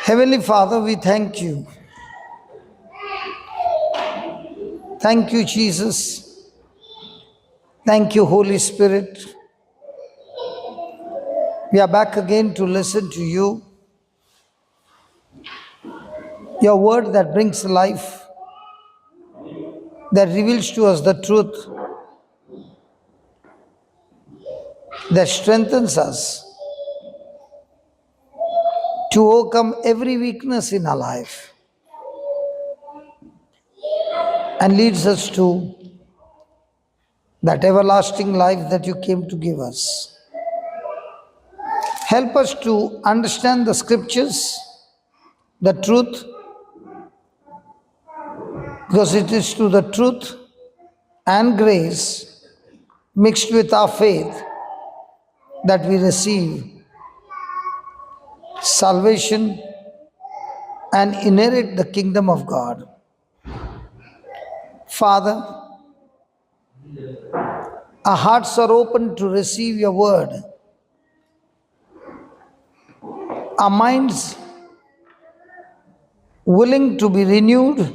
Heavenly Father, we thank you. Thank you, Jesus. Thank you, Holy Spirit. We are back again to listen to you, your word that brings life, that reveals to us the truth, that strengthens us to overcome every weakness in our life and leads us to that everlasting life that you came to give us. Help us to understand the scriptures, the truth, because it is through the truth and grace mixed with our faith that we receive salvation and inherit the kingdom of God. Father, our hearts are open to receive your word. Our minds willing to be renewed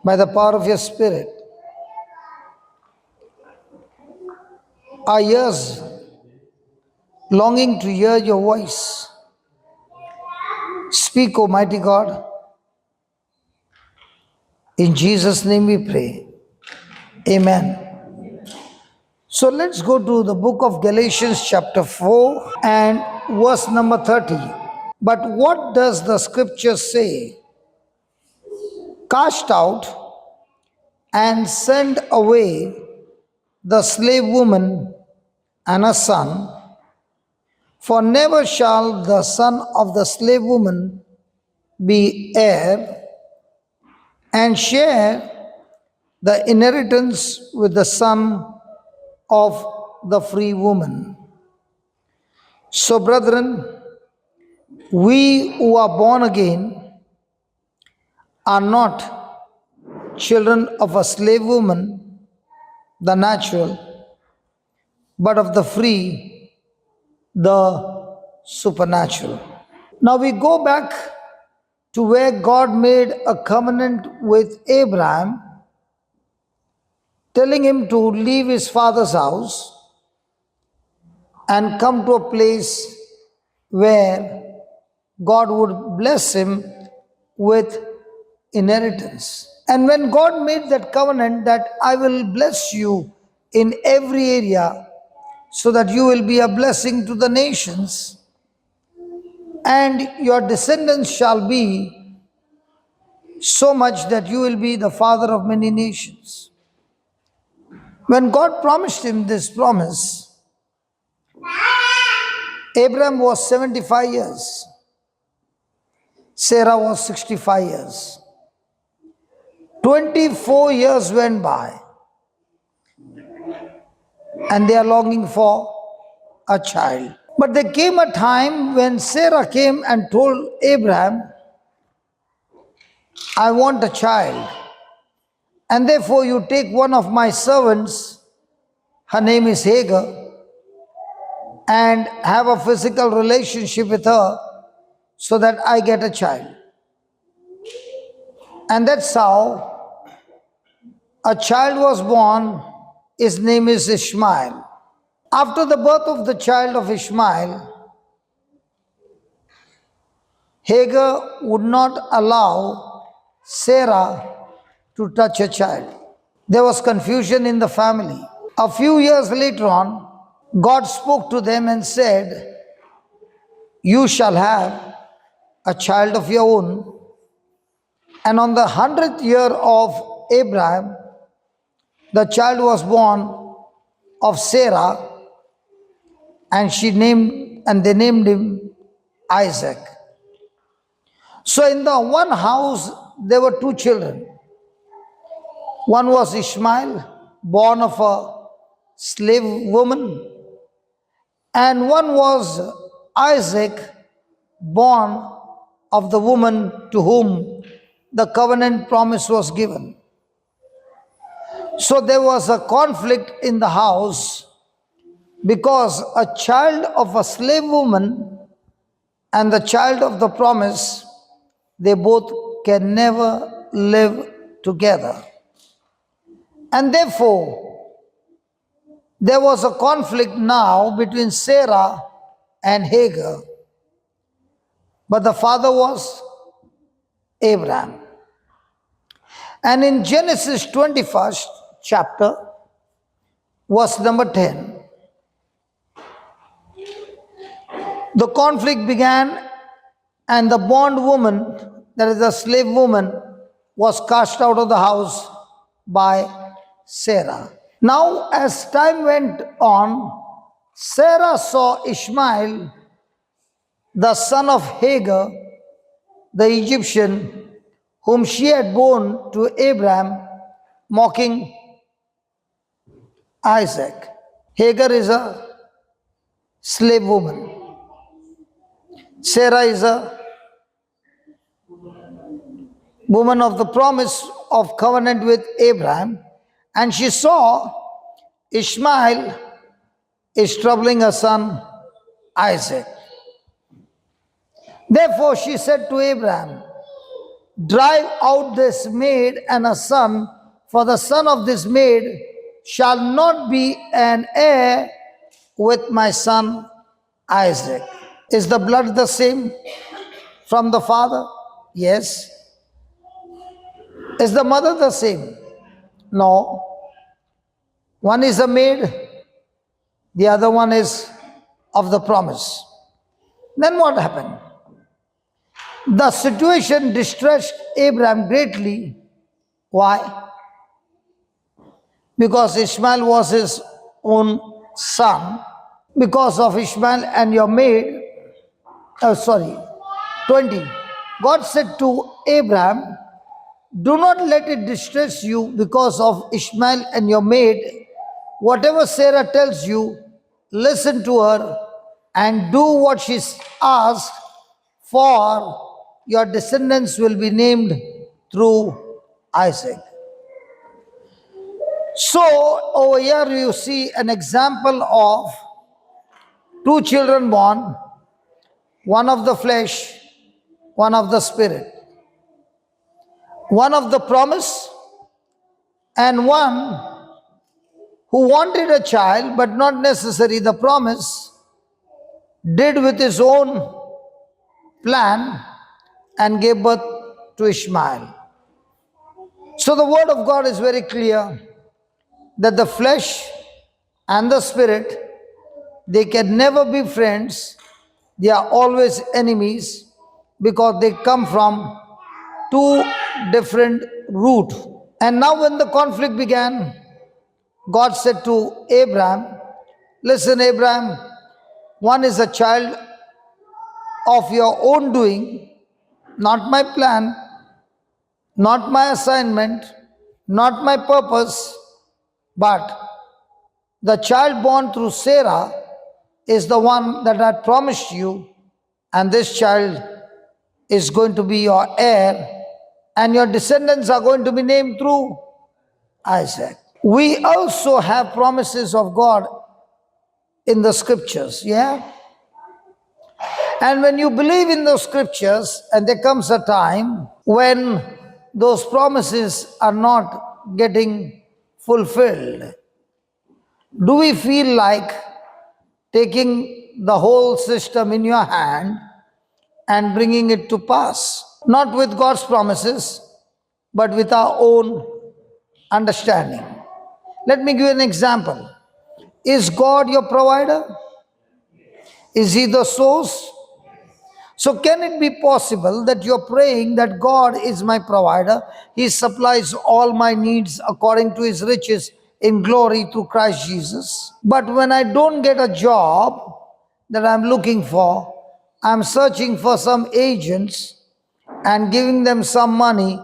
by the power of your Spirit. Our ears longing to hear your voice. Speak, Almighty God. In Jesus' name we pray. Amen. So let's go to the book of Galatians chapter 4 and verse number 30. But what does the scripture say? Cast out and send away the slave woman and her son, for never shall the son of the slave woman be heir and share the inheritance with the son of the free woman. So, brethren, we who are born again are not children of a slave woman, the natural, but of the free, the supernatural. Now we go back to where God made a covenant with Abraham, telling him to leave his father's house and come to a place where God would bless him with inheritance. And when God made that covenant that I will bless you in every area so that you will be a blessing to the nations and your descendants shall be so much that you will be the father of many nations. When God promised him this promise, Abraham was 75 years. Sarah was 65 years. 24 years went by and they are longing for a child. But there came a time when Sarah came and told Abraham, I want a child, and therefore you take one of my servants, her name is Hagar, and have a physical relationship with her so that I get a child. And that's how a child was born. His name is Ishmael. After the birth of the child of Ishmael, Hagar would not allow Sarah to touch a child. There was confusion in the family. A few years later on, God spoke to them and said, you shall have a child of your own. And on the 100th year of Abraham, the child was born of Sarah, and they named him Isaac. So in the one house, there were two children. One was Ishmael, born of a slave woman, and one was Isaac, born of the woman to whom the covenant promise was given. So there was a conflict in the house because a child of a slave woman and the child of the promise, they both can never live together. And therefore, there was a conflict now between Sarah and Hagar, but the father was Abraham. And in Genesis 21st chapter, verse number 10, the conflict began, and the bondwoman, that is the slave woman, was cast out of the house by Sarah. Now, as time went on, Sarah saw Ishmael, the son of Hagar, the Egyptian, whom she had borne to Abraham, mocking Isaac. Hagar is a slave woman. Sarah is a woman of the promise of covenant with Abraham, and she saw Ishmael is troubling her son Isaac. Therefore she said to Abraham, drive out this maid and her son, for the son of this maid shall not be an heir with my son Isaac. Is the blood the same from the father? Yes. Is the mother the same? No. One is a maid, the other one is of the promise. Then what happened? The situation distressed Abraham greatly. Why? Because Ishmael was his own son. Because of Ishmael and your maid, 20. God said to Abraham, do not let it distress you because of Ishmael and your maid. Whatever Sarah tells you, listen to her and do what she's asked, for your descendants will be named through Isaac. So over here you see an example of two children born, one of the flesh, one of the spirit. One of the promise and one who wanted a child but not necessarily the promise, did with his own plan and gave birth to Ishmael. So the word of God is very clear that the flesh and the spirit, they can never be friends. They are always enemies because they come from two different roots. And now when the conflict began, God said to Abraham, listen Abraham, one is a child of your own doing, not my plan, not my assignment, not my purpose, but the child born through Sarah is the one that I promised you, and this child is going to be your heir, and your descendants are going to be named through Isaac. We also have promises of God in the scriptures, yeah? And when you believe in those scriptures, and there comes a time when those promises are not getting fulfilled, do we feel like taking the whole system in your hand and bringing it to pass? Not with God's promises, but with our own understanding. Let me give you an example. Is God your provider? Is He the source? So can it be possible that you're praying that God is my provider, He supplies all my needs according to His riches in glory through Christ Jesus, but when I don't get a job that I'm looking for, I'm searching for some agents and giving them some money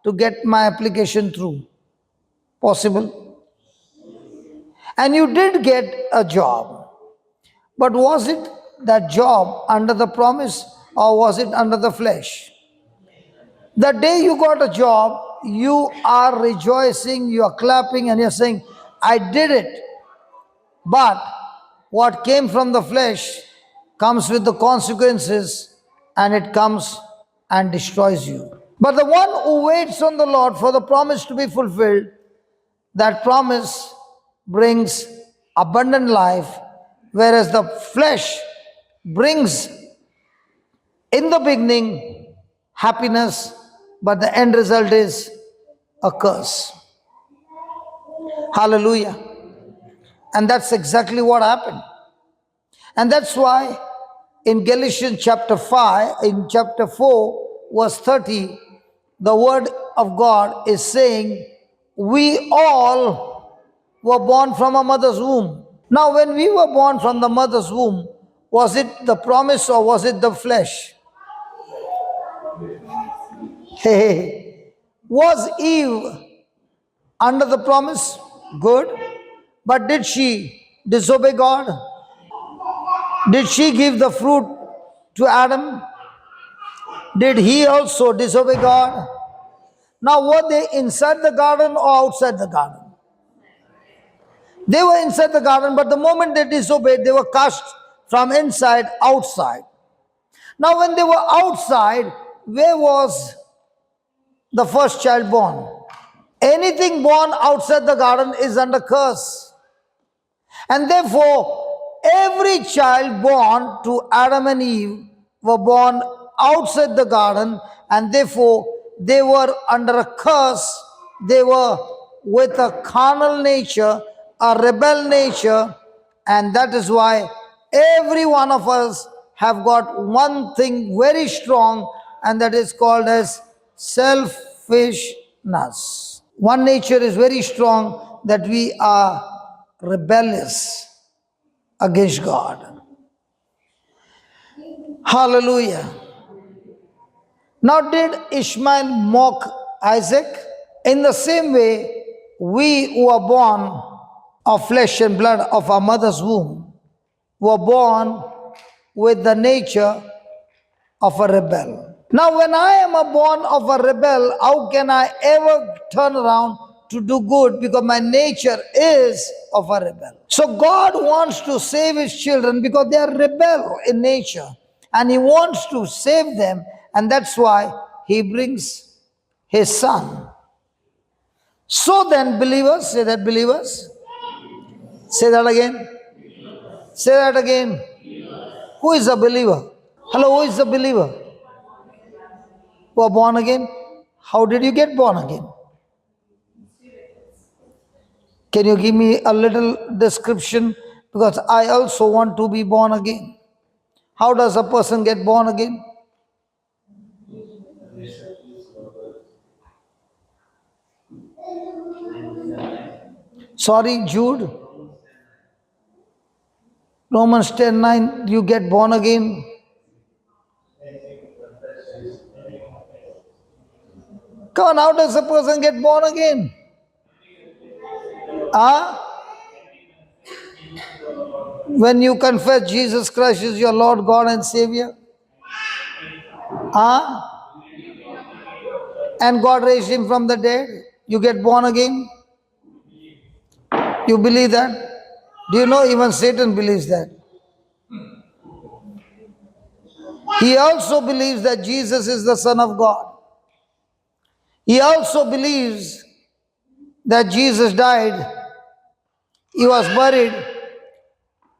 to get my application through? Possible? And you did get a job, but was it that job under the promise or was it under the flesh? The day you got a job, you are rejoicing, you are clapping, and you're saying, I did it. But what came from the flesh comes with the consequences and it comes and destroys you. But the one who waits on the Lord for the promise to be fulfilled, that promise brings abundant life, whereas the flesh brings in the beginning happiness, but the end result is a curse. Hallelujah. And that's exactly what happened. And that's why in Galatians chapter 5, in chapter 4, verse 30, the word of God is saying, we all were born from a mother's womb. Now, when we were born from the mother's womb, was it the promise or was it the flesh? Hey, was Eve under the promise? Good. But did she disobey God? Did she give the fruit to Adam? Did he also disobey God? Now, were they inside the garden or outside the garden? They were inside the garden, but the moment they disobeyed, they were cast from inside outside. Now, when they were outside, where was the first child born? Anything born outside the garden is under curse. And therefore, every child born to Adam and Eve were born outside the garden, and therefore they were under a curse. They were with a carnal nature, a rebel nature, and that is why every one of us have got one thing very strong, and that is called as selfishness. One nature is very strong, that we are rebellious against God. Hallelujah. Now, did Ishmael mock Isaac? In the same way, we who are born of flesh and blood of our mother's womb were born with the nature of a rebel. Now, when I am born of a rebel, how can I ever turn around to do good? Because my nature is of a rebel. So God wants to save his children because they are rebel in nature. And he wants to save them. And that's why he brings his son. So then, believers, say that, believers. Say that again. Say that again. Who is a believer? Hello, who is a believer? Who are born again? How did you get born again? Can you give me a little description? Because I also want to be born again. How does a person get born again? Sorry, Jude. Romans 10:9, you get born again. Come on, how does a person get born again? When you confess Jesus Christ is your Lord, God and Savior? And God raised him from the dead? You get born again? You believe that? Do you know even Satan believes that? He also believes that Jesus is the Son of God. He also believes that Jesus died, he was buried,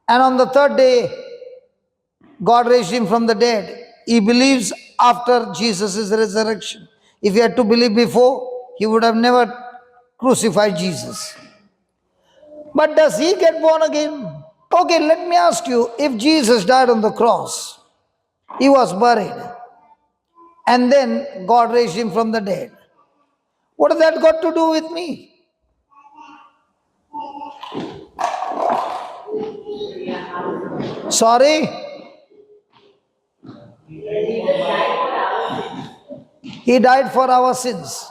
and on the third day, God raised him from the dead. He believes after Jesus' resurrection. If he had to believe before, he would have never crucified Jesus. But does he get born again? Okay, let me ask you, if Jesus died on the cross, he was buried, and then God raised him from the dead, what has that got to do with me? Sorry? He died for our sins.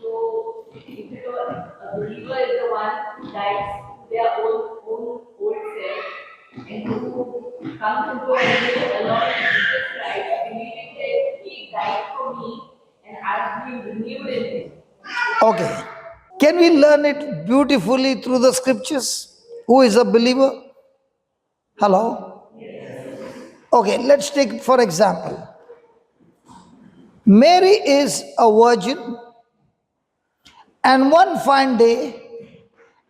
So, if it was a believer is the one who dies their own old self and who comes into a relationship along with Jesus Christ, believing that he died for me and I've been renewed in him. Okay. Can we learn it beautifully through the scriptures? Who is a believer? Hello? Okay, let's take for example. Mary is a virgin, and one fine day,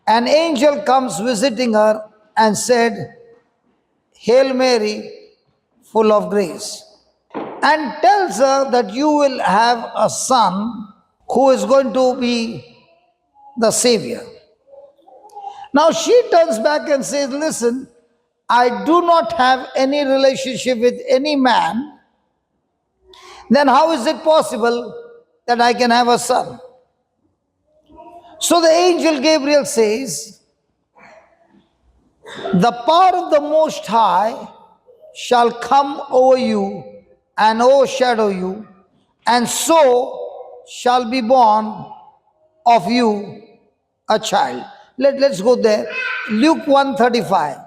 an angel comes visiting her and said, Hail Mary, full of grace, and tells her that you will have a son who is going to be the Savior. Now she turns back and says, Listen, I do not have any relationship with any man. Then how is it possible that I can have a son? So the angel Gabriel says, The power of the Most High shall come over you and overshadow you, and so shall be born of you a child. Let's go there. Luke 1:35.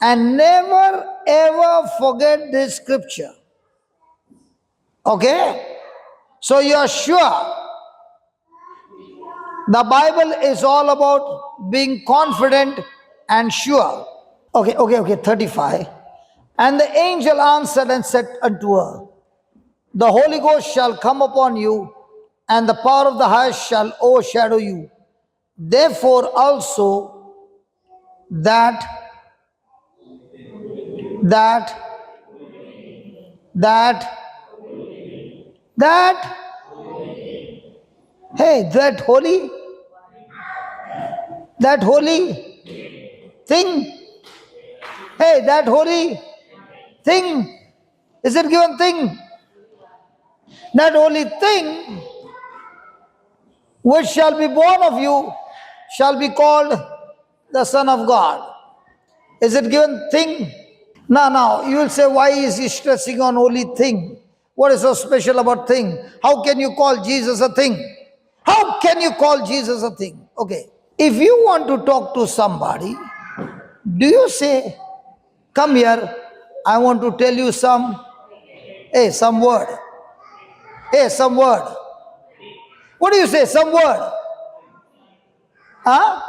And never ever forget this scripture. Okay? So you are sure the Bible is all about being confident and sure. Okay, 35. And the angel answered and said unto her, The Holy Ghost shall come upon you, and the power of the highest shall overshadow you. Therefore also that, that, that, that, hey, that holy thing, hey, that holy thing, is it given thing? That holy thing which shall be born of you shall be called the Son of God. Is it given thing? Now, you will say, why is he stressing on holy thing? What is so special about thing? How can you call Jesus a thing? How can you call Jesus a thing? Okay, if you want to talk to somebody, do you say, come here, I want to tell you some word. Hey, some word. What do you say? Some word. Huh?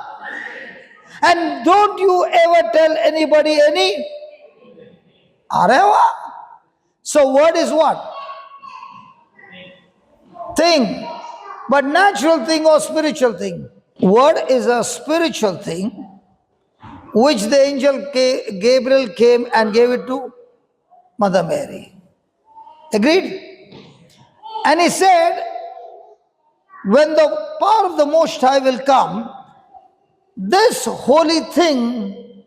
And don't you ever tell anybody any? Areva. So word is what? Thing. But natural thing or spiritual thing? Word is a spiritual thing which the angel Gabriel came and gave it to Mother Mary. Agreed? And he said, when the power of the Most High will come, this holy thing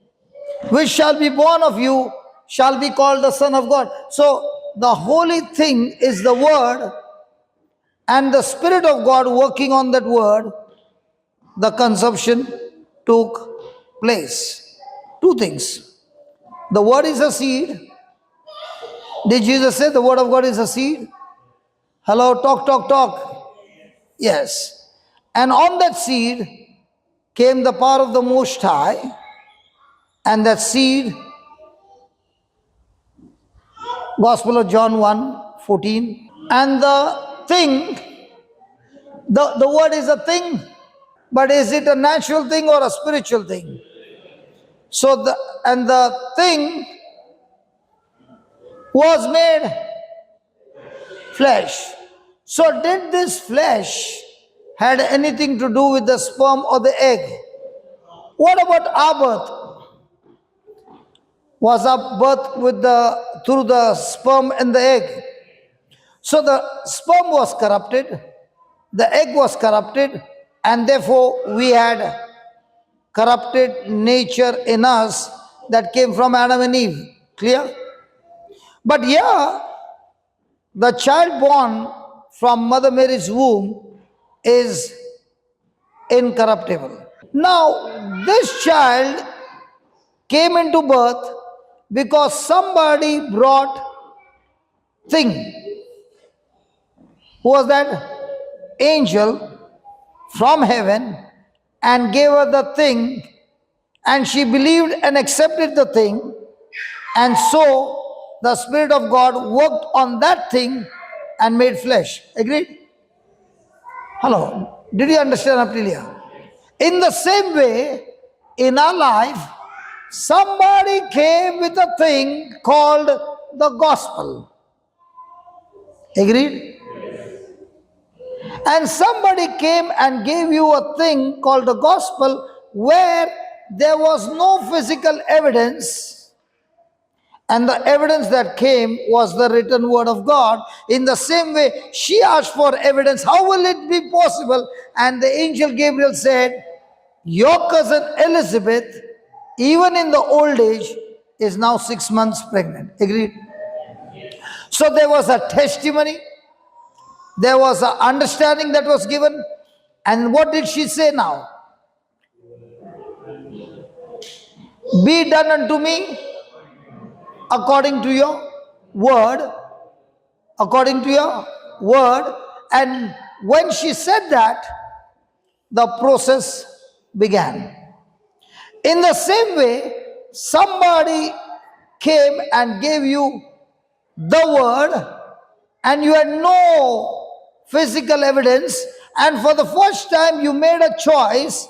which shall be born of you shall be called the Son of God. So the holy thing is the word, and the Spirit of God working on that word, the conception took place. Two things. The word is a seed. Did Jesus say the word of God is a seed? Hello, talk. Yes. And on that seed came the power of the Most High, and that seed, Gospel of John 1:14. And the thing, the word is a thing, but is it a natural thing or a spiritual thing? So the thing was made flesh. So did this flesh had anything to do with the sperm or the egg? What about our birth? Was our birth through the sperm and the egg? So the sperm was corrupted, the egg was corrupted, and therefore we had corrupted nature in us that came from Adam and Eve. Clear? But here, the child born from Mother Mary's womb is incorruptible. Now, this child came into birth because somebody brought thing. Who was that? Angel from heaven, and gave her the thing, and she believed and accepted the thing, and so the Spirit of God worked on that thing and made flesh. Agreed? Hello, did you understand up till here? In the same way, in our life, somebody came with a thing called the gospel. Agreed? And somebody came and gave you a thing called the gospel where there was no physical evidence, and the evidence that came was the written word of God. In the same way, she asked for evidence. How will it be possible? And the angel Gabriel said, your cousin Elizabeth, even in the old age, is now 6 months pregnant. Agreed? So there was a testimony, there was an understanding that was given. And what did she say now? Be done unto me according to your word. According to your word. And when she said that, the process began. In the same way, somebody came and gave you the word, and you had no physical evidence, and for the first time you made a choice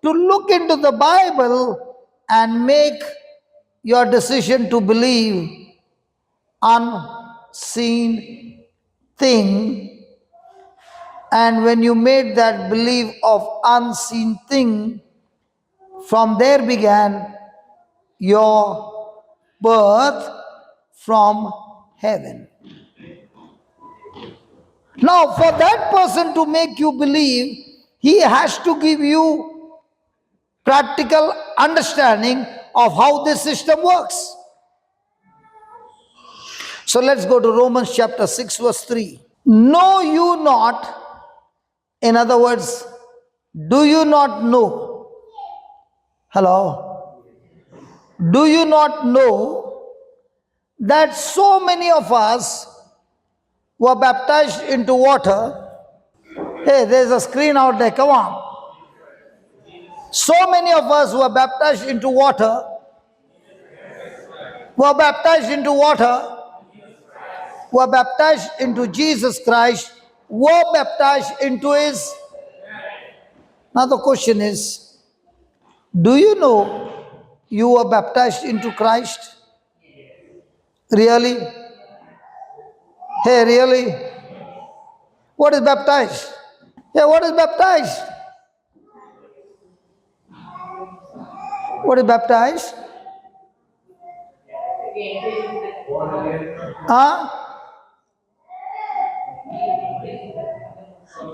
to look into the Bible and make your decision to believe unseen thing. And when you made that belief of unseen thing, from there began your birth from heaven. Now, for that person to make you believe, he has to give you practical understanding of how this system works. So let's go to Romans chapter 6 verse 3. Know you not, in other words, do you not know? Hello? Do you not know that so many of us were baptized into water? Hey, there's a screen out there, come on. So many of us were baptized into water, were baptized into water, were baptized into Jesus Christ, were baptized into his. Now the question is, do you know you were baptized into Christ? Really? Hey, really? What is baptized? Yeah, what is baptized? What is baptized? Huh?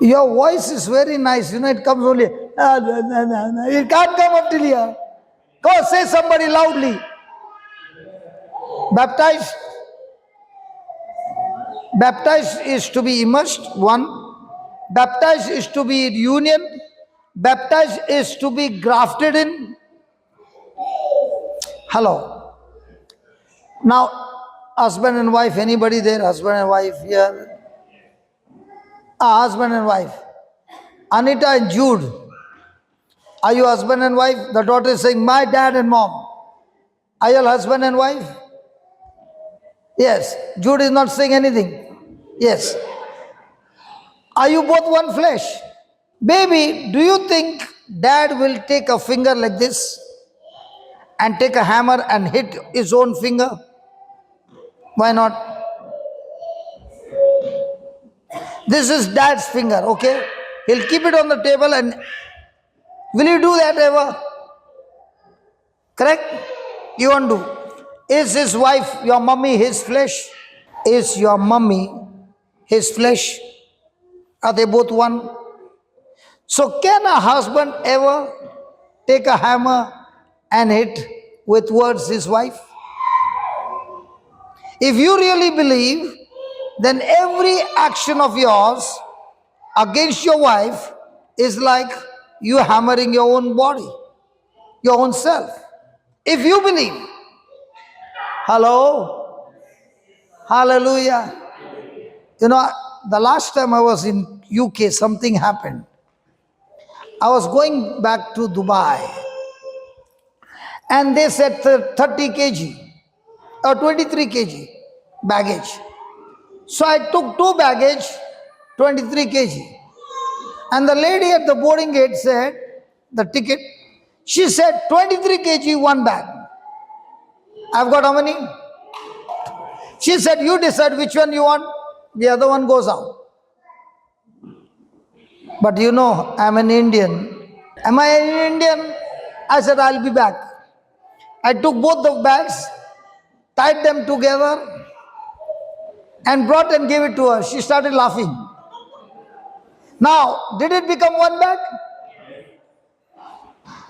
Your voice is very nice. You know, it comes only. It can't come up till here. Go on, say somebody loudly. Baptized. Baptized is to be immersed, one. Baptized is to be in union. Baptized is to be grafted in. Hello. Now, husband and wife, anybody there? Husband and wife here? Husband and wife. Anita and Jude. Are you husband and wife? The daughter is saying, my dad and mom. Are you husband and wife? Yes. Jude is not saying anything. Yes. Are you both one flesh? Baby, do you think dad will take a finger like this and take a hammer and hit his own finger? Why not? This is dad's finger, okay? He'll keep it on the table and will you do that ever? Correct? You won't do. Is his wife, your mummy, his flesh? Is your mummy his flesh? Are they both one? So can a husband ever take a hammer and hit with words his wife? If you really believe, then every action of yours against your wife is like you hammering your own body, your own self. If you believe. Hello? Hallelujah. You know, the last time I was in UK, something happened. I was going back to Dubai and they said 30 kg or 23 kg baggage. So I took 2 baggage, 23 kg. And the lady at the boarding gate said, the ticket, she said 23 kg, 1 bag. I've got how many? She said, you decide which one you want, the other one goes out. But you know, I'm an Indian. Am I an Indian? I said, I'll be back. I took both the bags, tied them together, and brought and gave it to her. She started laughing. Now, did it become one bag?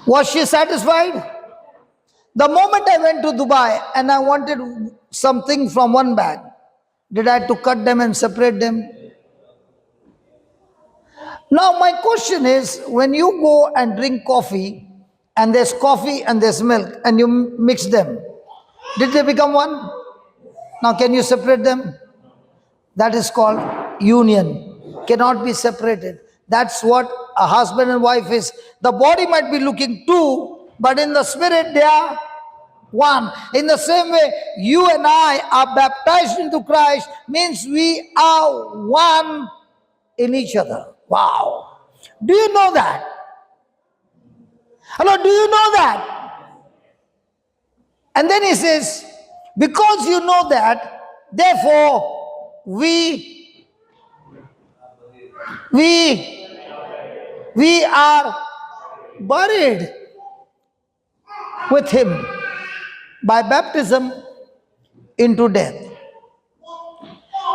Was she satisfied? The moment I went to Dubai and I wanted something from one bag, did I have to cut them and separate them? Now my question is, when you go and drink coffee and there's milk and you mix them, did they become one? Now can you separate them? That is called union. Cannot be separated. That's what a husband and wife is. The body might be looking two, but in the spirit they are one. In the same way, you and I are baptized into Christ, means we are one in each other. Wow. Do you know that? Hello, do you know that? And then he says, because you know that, therefore we are buried with him by baptism into death.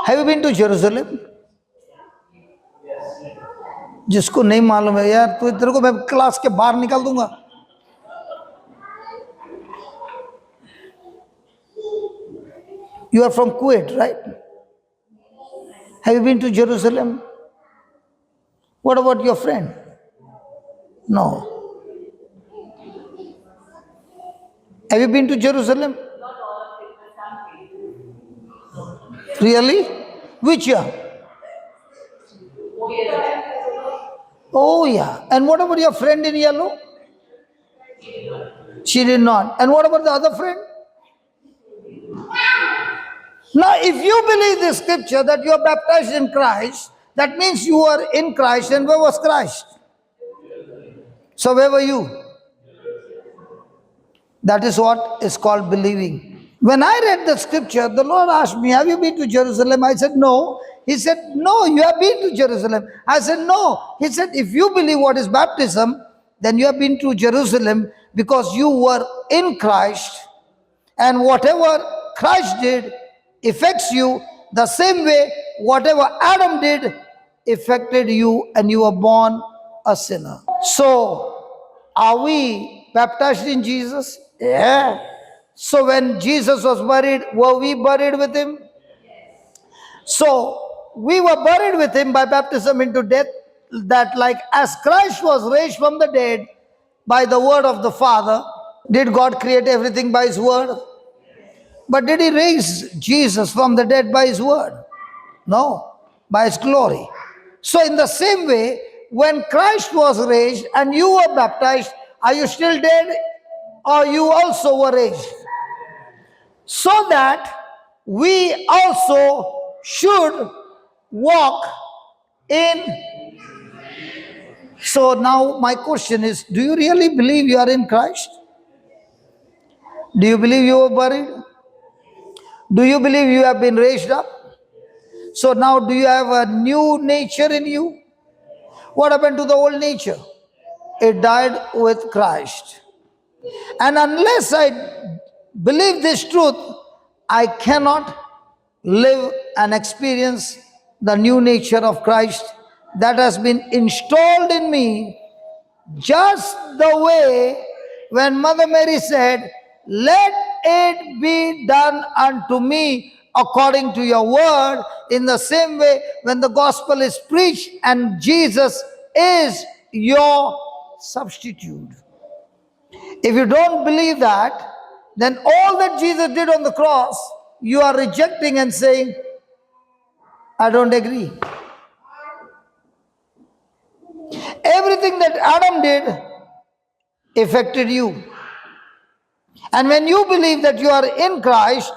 Have you been to Jerusalem? जिसको नहीं मालूम है यार, तो तेरे को मैं class के बाहर निकाल दूंगा. You are from Kuwait, right? Have you been to Jerusalem? What about your friend? No. Have you been to Jerusalem? Not all of it, but some people. Really? Which year? Oh, yes. Oh yeah. And what about your friend in yellow? She did not. And what about the other friend? Now, if you believe this scripture that you are baptized in Christ, that means you are in Christ. And where was Christ? So where were you? That is what is called believing. When I read the scripture, the Lord asked me, have you been to Jerusalem? I said, no. He said, no, you have been to Jerusalem. I said, no. He said, if you believe what is baptism, then you have been to Jerusalem because you were in Christ. And whatever Christ did affects you the same way whatever Adam did affected you, and you were born a sinner. So, are we baptized in Jesus? Yeah. So when Jesus was buried, were we buried with him? So, we were buried with him by baptism into death, that like as Christ was raised from the dead by the word of the Father. Did God create everything by his word? But did he raise Jesus from the dead by his word? No, by his glory. So in the same way, when Christ was raised and you were baptized, are you still dead or you also were raised? So that we also should walk in. So now my question is, do you really believe you are in Christ? Do you believe you were buried? Do you believe you have been raised up? So now do you have a new nature in you? What happened to the old nature? It died with Christ. And unless I believe this truth, I cannot live and experience the new nature of Christ that has been installed in me, just the way when Mother Mary said, let it be done unto me according to your word. In the same way, when the gospel is preached and Jesus is your substitute. If you don't believe that, then all that Jesus did on the cross, you are rejecting and saying, I don't agree. Everything that Adam did affected you. And when you believe that you are in Christ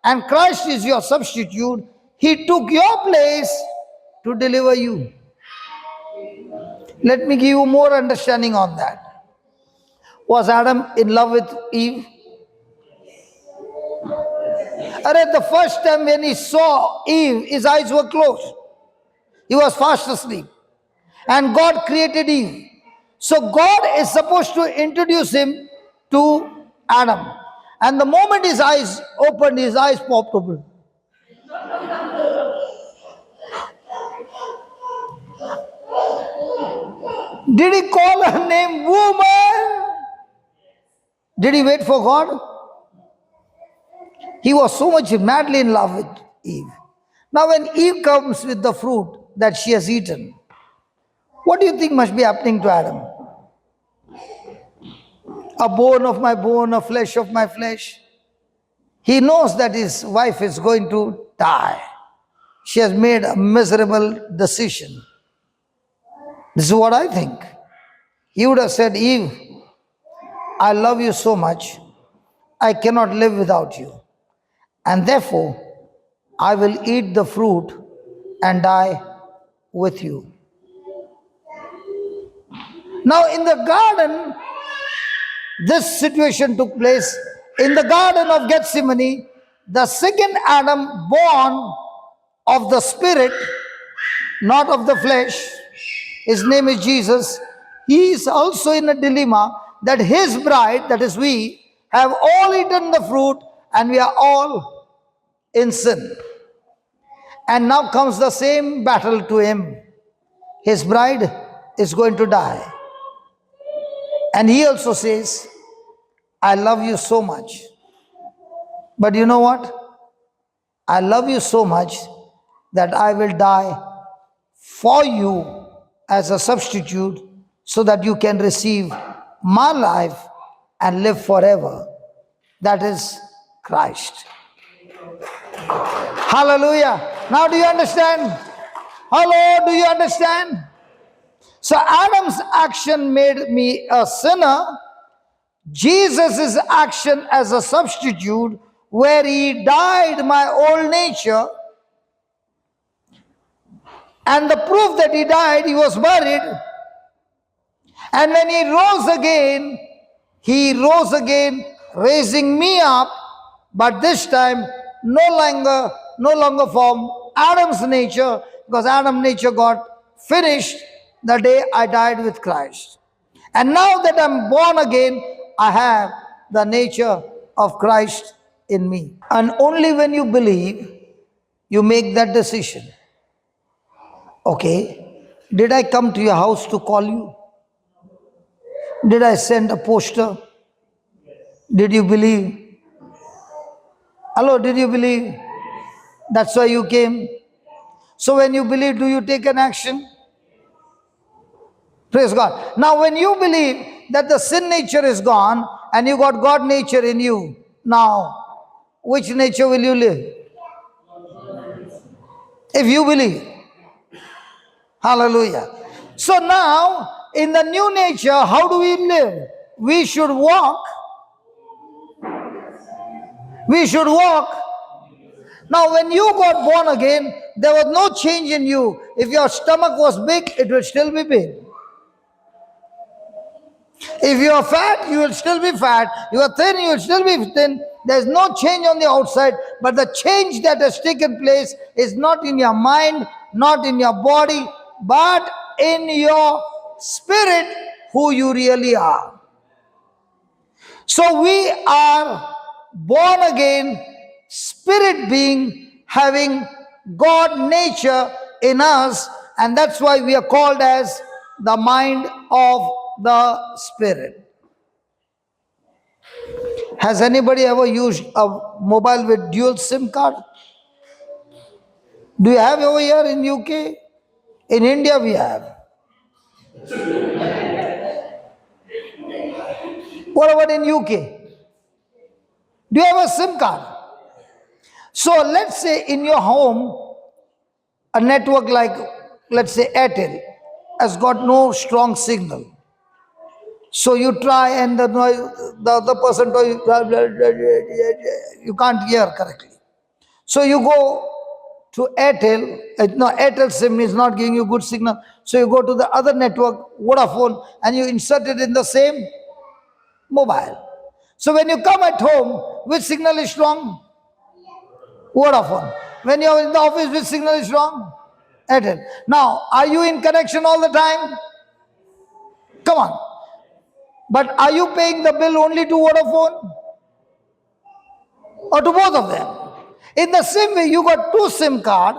and Christ is your substitute, he took your place to deliver you. Let me give you more understanding on that. Was Adam in love with Eve? At the first time when he saw Eve, his eyes were closed. He was fast asleep. And God created Eve. So God is supposed to introduce him to Adam. And the moment his eyes opened, his eyes popped open. Did he call her name woman? Did he wait for God? He was so much madly in love with Eve. Now when Eve comes with the fruit that she has eaten, what do you think must be happening to Adam? A bone of my bone, a flesh of my flesh. He knows that his wife is going to die. She has made a miserable decision. This is what I think. He would have said, Eve, I love you so much, I cannot live without you. And therefore, I will eat the fruit and die with you. Now in the garden, this situation took place. In the Garden of Gethsemane, the second Adam born of the Spirit, not of the flesh, his name is Jesus, he is also in a dilemma that his bride, that is we, have all eaten the fruit and we are all in sin. And now comes the same battle to him. His bride is going to die. And he also says, I love you so much. But you know what? I love you so much that I will die for you as a substitute so that you can receive my life and live forever. That is Christ. Hallelujah. Now do you understand? Hello, do you understand? So Adam's action made me a sinner. Jesus' action as a substitute, where he died my old nature, and the proof that he died, he was buried, and when he rose again, raising me up, but this time no longer from Adam's nature, because Adam's nature got finished the day I died with Christ. And now that I'm born again, I have the nature of Christ in me. And only when you believe, you make that decision. Okay, did I come to your house to call you? Did I send a poster? Did you believe? Hello, did you believe? That's why you came. So when you believe, do you take an action? Praise God. Now when you believe that the sin nature is gone and you got God nature in you, now which nature will you live? If you believe. Hallelujah. So now in the new nature, how do we live? We should walk. We should walk. Now when you got born again, there was no change in you. If your stomach was big, it will still be big. If you are fat, you will still be fat. You are thin, you will still be thin. There is no change on the outside, but the change that has taken place is not in your mind, not in your body, but in your spirit, who you really are. So we are born again, spirit being, having God nature in us, and that's why we are called as the mind of the Spirit. Has anybody ever used a mobile with dual SIM card? Do you have over here in UK? In India we have. What about in UK? Do you have a SIM card? So let's say in your home, a network like, let's say Airtel, has got no strong signal. So you try and the other person, you can't hear correctly. So you go to Airtel, no, Airtel SIM is not giving you good signal. So you go to the other network, Vodafone, and you insert it in the same mobile. So when you come at home, which signal is strong? Vodafone. When you're in the office, which signal is strong? Airtel. Now, are you in connection all the time? Come on. But are you paying the bill only to Vodafone or to both of them? In the same way, you got two SIM card.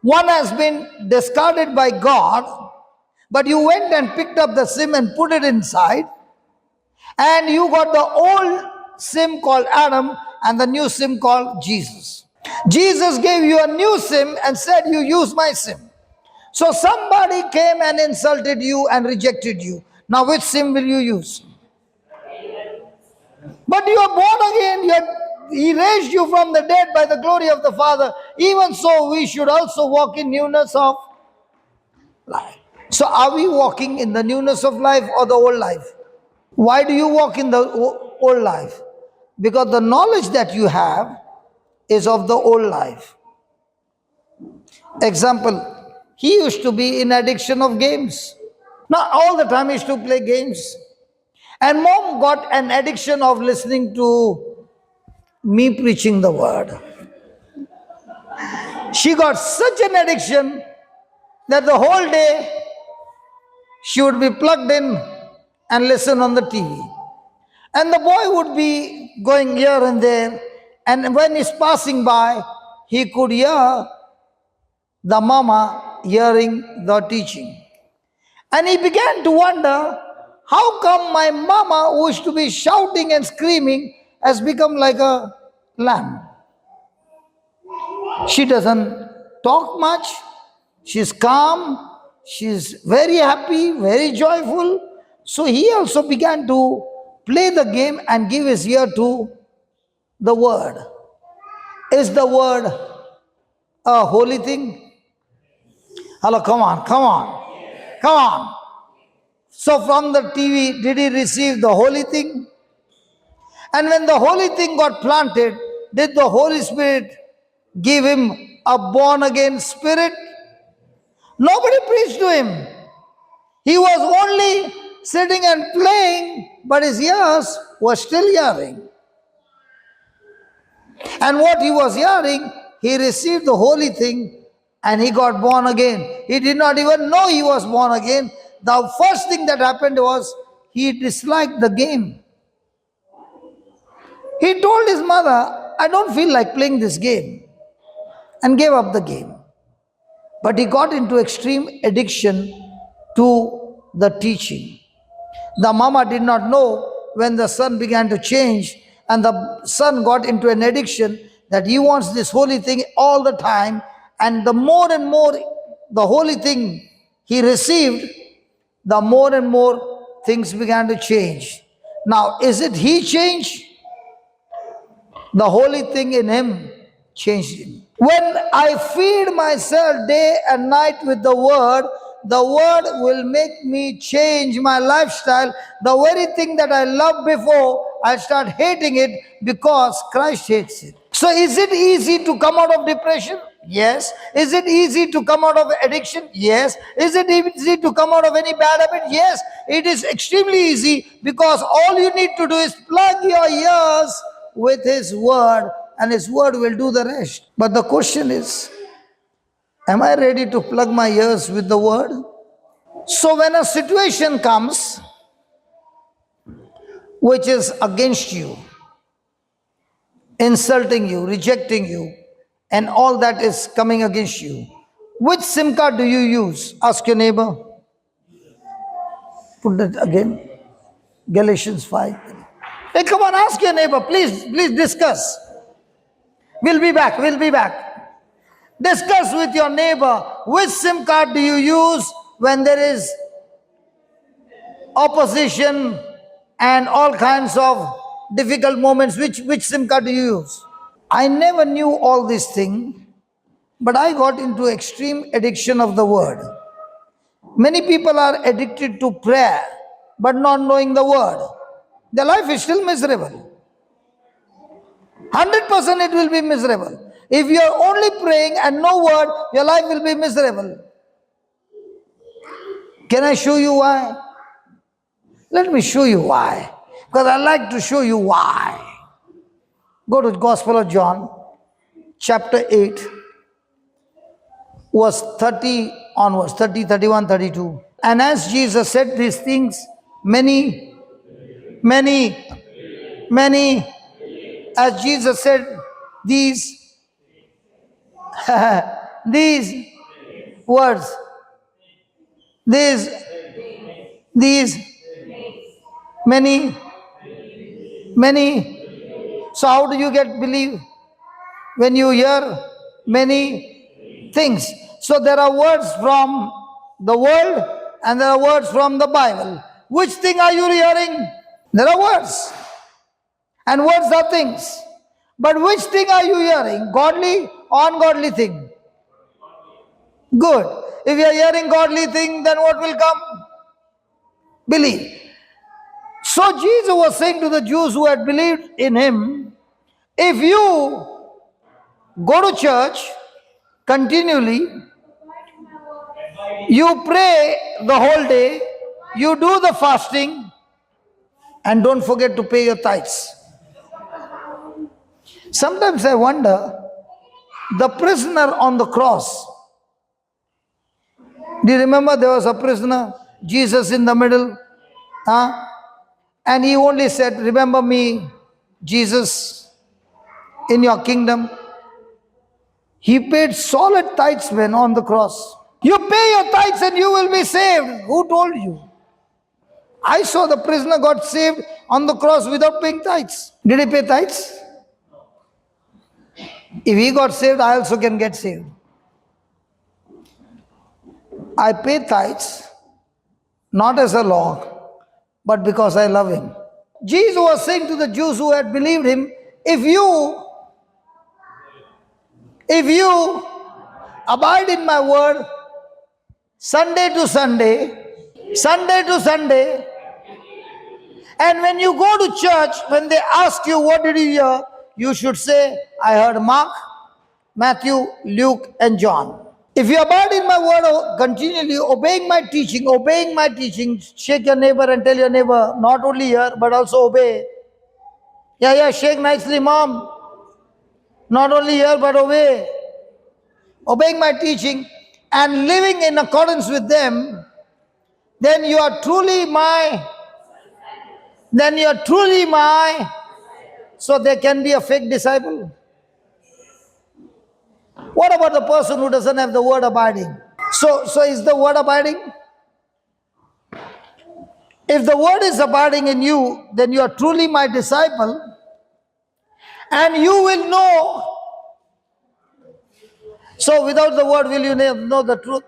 One has been discarded by God, but you went and picked up the SIM and put it inside, and you got the old SIM called Adam and the new SIM called Jesus. Jesus gave you a new SIM and said, you use my SIM. So somebody came and insulted you and rejected you. Now which SIM will you use? But you are born again. He raised you from the dead by the glory of the Father. Even so, we should also walk in newness of life. So are we walking in the newness of life or the old life? Why do you walk in the old life? Because the knowledge that you have is of the old life. Example, he used to be in addiction of games. Not all the time he used to play games. And mom got an addiction of listening to me preaching the word. She got such an addiction that the whole day she would be plugged in and listen on the TV. And the boy would be going here and there. And when he's passing by, he could hear the mama hearing the teaching. And he began to wonder, how come my mama, who used to be shouting and screaming, has become like a lamb? She doesn't talk much. She's calm. She's very happy, very joyful. So he also began to play the game and give his ear to the word. Is the word a holy thing? Hello, come on, come on, come on. So from the TV, did he receive the holy thing? And when the holy thing got planted, did the Holy Spirit give him a born again spirit? Nobody preached to him. He was only sitting and playing, but his ears were still hearing. And what he was hearing, he received the holy thing and he got born again. He did not even know he was born again. The first thing that happened was he disliked the game. He told his mother, I don't feel like playing this game, and gave up the game. But he got into extreme addiction to the teaching. The mama did not know when the son began to change, and the son got into an addiction that he wants this holy thing all the time, and the more and more the holy thing he received, the more and more things began to change. Now, is it he changed? The holy thing in him changed him. When I feed myself day and night with the word will make me change my lifestyle. The very thing that I loved before, I start hating it because Christ hates it. So is it easy to come out of depression? Yes. Is it easy to come out of addiction? Yes. Is it easy to come out of any bad habit? Yes. It is extremely easy, because all you need to do is plug your ears with his word, and his word will do the rest. But the question is, am I ready to plug my ears with the word? So when a situation comes which is against you, insulting you, rejecting you, and all that is coming against you, which SIM card do you use? Ask your neighbor. Put that again. Galatians 5. Hey, come on, ask your neighbor. Please discuss. We'll be back. Discuss with your neighbor, which SIM card do you use when there is opposition and all kinds of difficult moments? Which SIM card do you use? I never knew all these things, but I got into extreme addiction of the word. Many people are addicted to prayer, but not knowing the word. Their life is still miserable. 100% it will be miserable. If you are only praying and no word, your life will be miserable. Can I show you why? Let me show you why. Because I like to show you why. Go to Gospel of John. chapter 8, verse 30 onwards, 30, 31, 32. And as Jesus said these things, many, as Jesus said these, these words, these, many. So how do you get believe? When you hear many things. So there are words from the world and there are words from the Bible. Which thing are you hearing? There are words. And words are things. But which thing are you hearing? Godly or ungodly thing? Good. If you are hearing godly thing, then what will come? Believe. So Jesus was saying to the Jews who had believed in him, if you go to church continually, you pray the whole day, you do the fasting, and don't forget to pay your tithes. Sometimes I wonder, the prisoner on the cross, do you remember there was a prisoner, Jesus in the middle? Huh? And he only said, remember me, Jesus, in your kingdom. He paid solid tithes when on the cross. You pay your tithes and you will be saved. Who told you? I saw the prisoner got saved on the cross without paying tithes. Did he pay tithes? If he got saved, I also can get saved. I pay tithes, not as a law, but because I love him. Jesus was saying to the Jews who had believed him, if you abide in my word, Sunday to Sunday, and when you go to church, when they ask you, what did you hear? You should say, I heard Mark, Matthew, Luke, and John. If you abide in my word continually, obeying my teaching, shake your neighbor and tell your neighbor, not only hear, but also obey. Yeah, shake nicely, mom. Not only hear, but obey. Obeying my teaching and living in accordance with them, then you are truly my. So there can be a fake disciple. What about the person who doesn't have the word abiding? So is the word abiding? If the word is abiding in you, then you are truly my disciple, and you will know. So without the word, will you know the truth?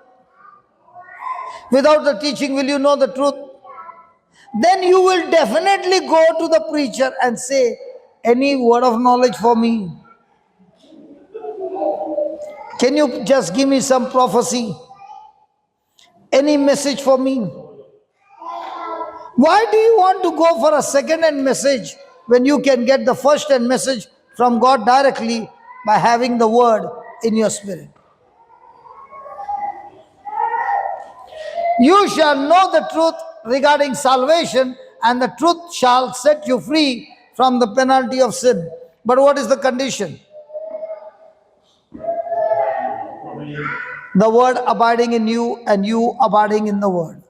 Without the teaching, will you know the truth? Then you will definitely go to the preacher and say, any word of knowledge for me? Can you just give me some prophecy? Any message for me? Why do you want to go for a second-hand message when you can get the first-hand message from God directly by having the word in your spirit? You shall know the truth regarding salvation, and the truth shall set you free from the penalty of sin. But what is the condition? The word abiding in you and you abiding in the word.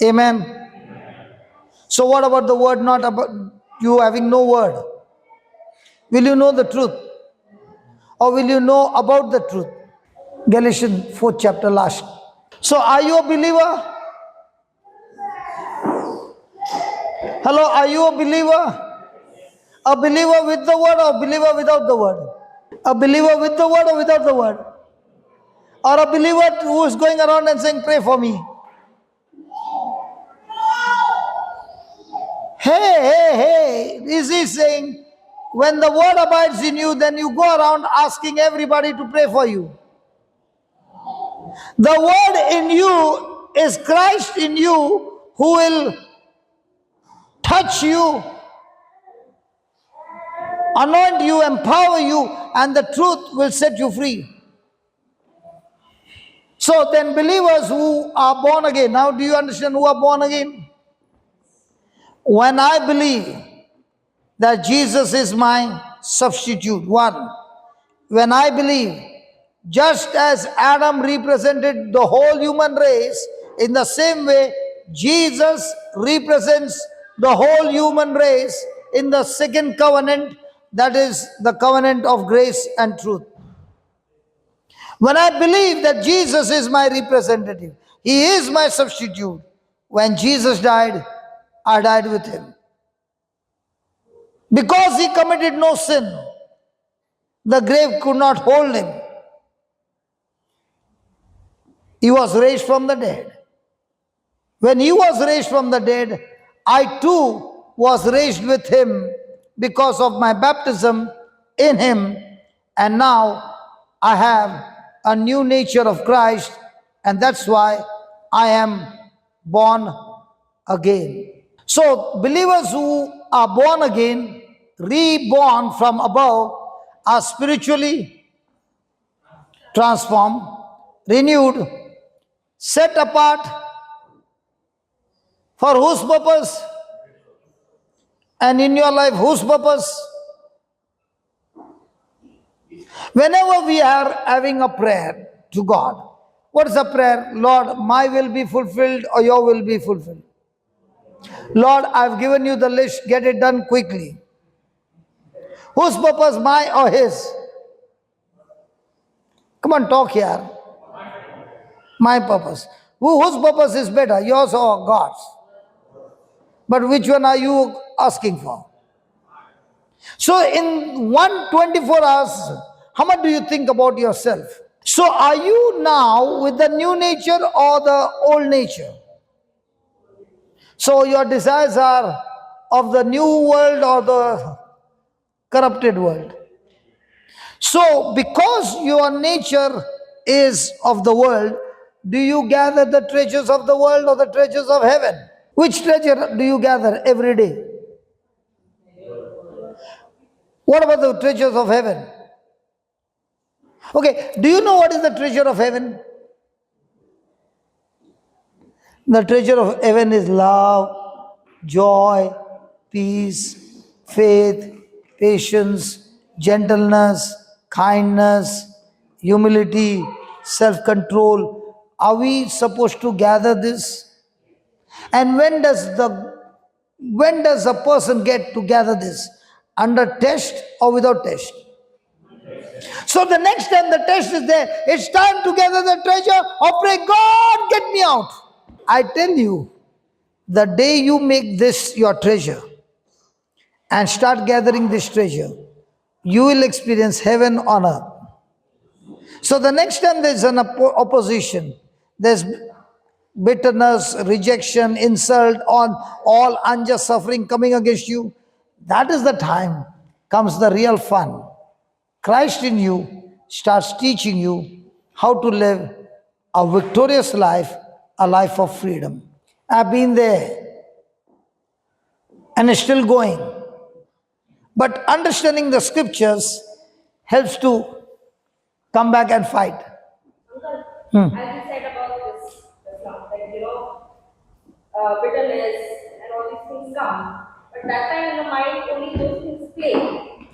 Amen. So what about the word not about you having no word? Will you know the truth? Or will you know about the truth? Galatians 4th chapter last. So are you a believer? Hello, are you a believer? A believer with the word or a believer without the word? A believer with the word or without the word? Or a believer who is going around and saying, pray for me? Hey, is he saying, when the word abides in you, then you go around asking everybody to pray for you? The word in you is Christ in you, who will touch you, anoint you, empower you, and the truth will set you free. So then believers who are born again, now do you understand who are born again? When I believe that Jesus is my substitute, one, when I believe, just as Adam represented the whole human race, in the same way, Jesus represents the whole human race in the second covenant, that is the covenant of grace and truth. When I believe that Jesus is my representative, He is my substitute. When Jesus died, I died with Him. Because He committed no sin, the grave could not hold Him. He was raised from the dead. When He was raised from the dead, I too was raised with Him because of my baptism in Him. And now I have a new nature of Christ, and that's why I am born again. So, believers who are born again, reborn from above, are spiritually transformed, renewed, set apart for whose purpose? And in your life, whose purpose? Whenever we are having a prayer to God, what is the prayer? Lord, my will be fulfilled or your will be fulfilled. Lord, I've given you the list, get it done quickly. Whose purpose, my or his? Come on, talk here. My purpose. Whose purpose is better, yours or God's? But which one are you asking for? So in 124 hours, how much do you think about yourself? So are you now with the new nature or the old nature? So your desires are of the new world or the corrupted world? So because your nature is of the world, do you gather the treasures of the world or the treasures of heaven? Which treasure do you gather every day? What about the treasures of heaven? Okay, do you know what is the treasure of heaven? The treasure of heaven is love, joy, peace, faith, patience, gentleness, kindness, humility, self-control. Are we supposed to gather this? And when does a person get to gather this? Under test or without test? So the next time the test is there, it's time to gather the treasure or pray, God, get me out. I tell you, the day you make this your treasure and start gathering this treasure, you will experience heaven on earth. So the next time there's an opposition, there's bitterness, rejection, insult, on all unjust suffering coming against you, that is the time comes the real fun. Christ in you starts teaching you how to live a victorious life, a life of freedom. I've been there and it's still going. But understanding the scriptures helps to come back and fight. Uncle, as you said about this, that bitterness and all these things come, but that time in the mind only those things play.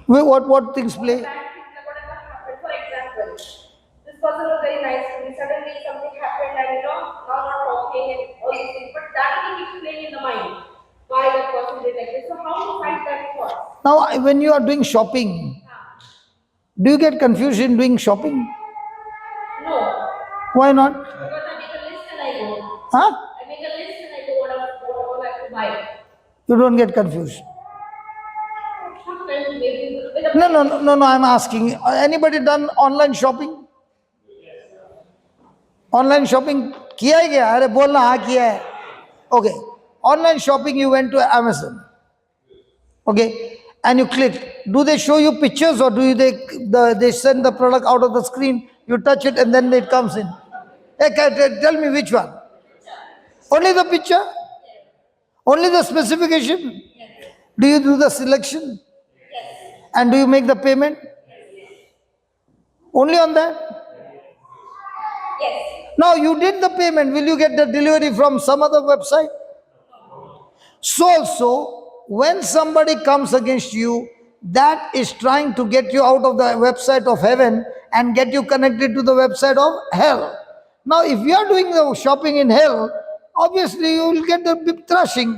Wait, what things play? Bad things, like whatever happened. For example, this person was very nice to me. Suddenly something happened, and now not talking and all these things. But that thing keeps playing in the mind. Why that person did like this? So how to fight that thought? Now, when you are doing shopping, do you get confused in doing shopping? No, Why not? because I make a list and I go. Huh? I make a list and I go what I have to buy. You don't get confused. Sometimes maybe with a No, I'm asking. Anybody done online shopping? Online shopping किया है क्या? अरे बोलना हाँ किया है. Okay. Online shopping, you went to Amazon. Okay. And you click. Do they show you pictures or do they send the product out of the screen? You touch it and then it comes in. Hey, tell me which one. Only the picture? Only the specification? Do you do the selection? And do you make the payment? Only on that? yes. Now you did the payment. Will you get the delivery from some other website? So also, when somebody comes against you, that is trying to get you out of the website of heaven and get you connected to the website of hell. Now, if you are doing the shopping in hell, obviously you will get the big thrashing.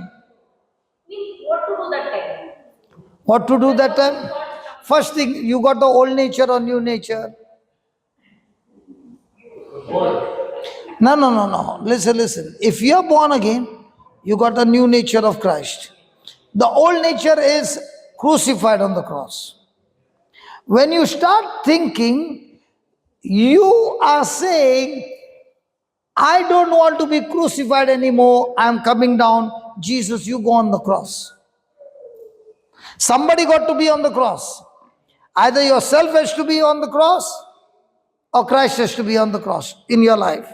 Means what to do that time? What to do that time? First thing, you got the old nature or new nature. No. Listen. If you are born again, you got the new nature of Christ. The old nature is crucified on the cross. When you start thinking, you are saying, I don't want to be crucified anymore. I am coming down. Jesus, you go on the cross. Somebody got to be on the cross. Either yourself has to be on the cross or Christ has to be on the cross in your life.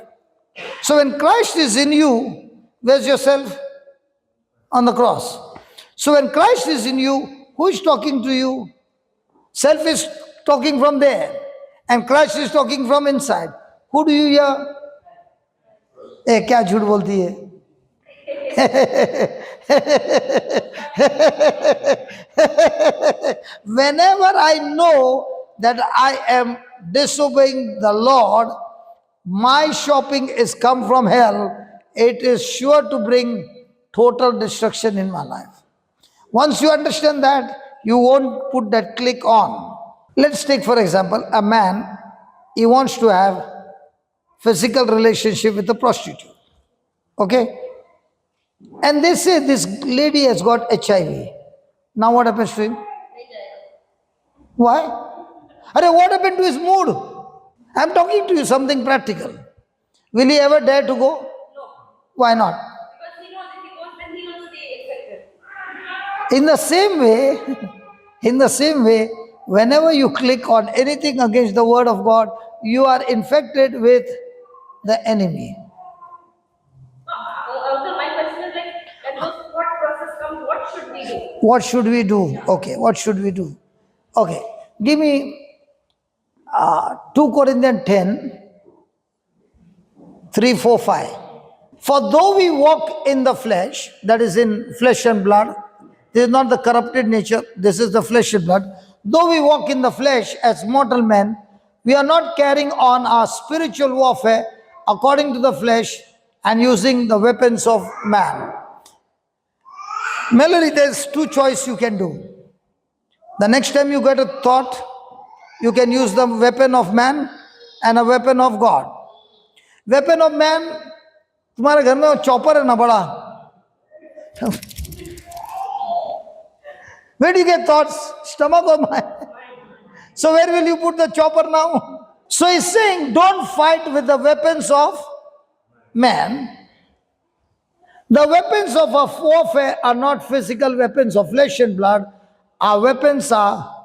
So when Christ is in you, where's yourself? On the cross. So when Christ is in you, who is talking to you? Self is talking from there and Christ is talking from inside. Who do you hear? ए क्या झूठ बोलती है? Whenever I know that I am disobeying the Lord, my shopping is come from hell, it is sure to bring total destruction in my life. Once you understand that, you won't put that click on. Let's take for example, a man, he wants to have physical relationship with a prostitute. Okay? And they say this lady has got HIV. Now what happens to him? Why? What happened to his mood? I'm talking to you something practical. Will he ever dare to go? No. Why not? Because he knows if he goes, then he will stay infected. In the same way, whenever you click on anything against the word of God, you are infected with the enemy. Also, my question is like, when what process comes, what should we do? What should we do? Okay, what should we do? Okay, give me 2 Corinthians 10, 3, 4, 5. For though we walk in the flesh, that is in flesh and blood, this is not the corrupted nature, this is the flesh and blood. Though we walk in the flesh as mortal men, we are not carrying on our spiritual warfare according to the flesh and using the weapons of man. Melody, there's 2 choices you can do. The next time you get a thought, you can use the weapon of man and a weapon of God. Weapon of man, तुम्हारे घर में chopper है ना बड़ा. Where do you get thoughts? Stomach or mind? So where will you put the chopper now? So he's saying, don't fight with the weapons of man. The weapons of our warfare are not physical weapons of flesh and blood. Our weapons are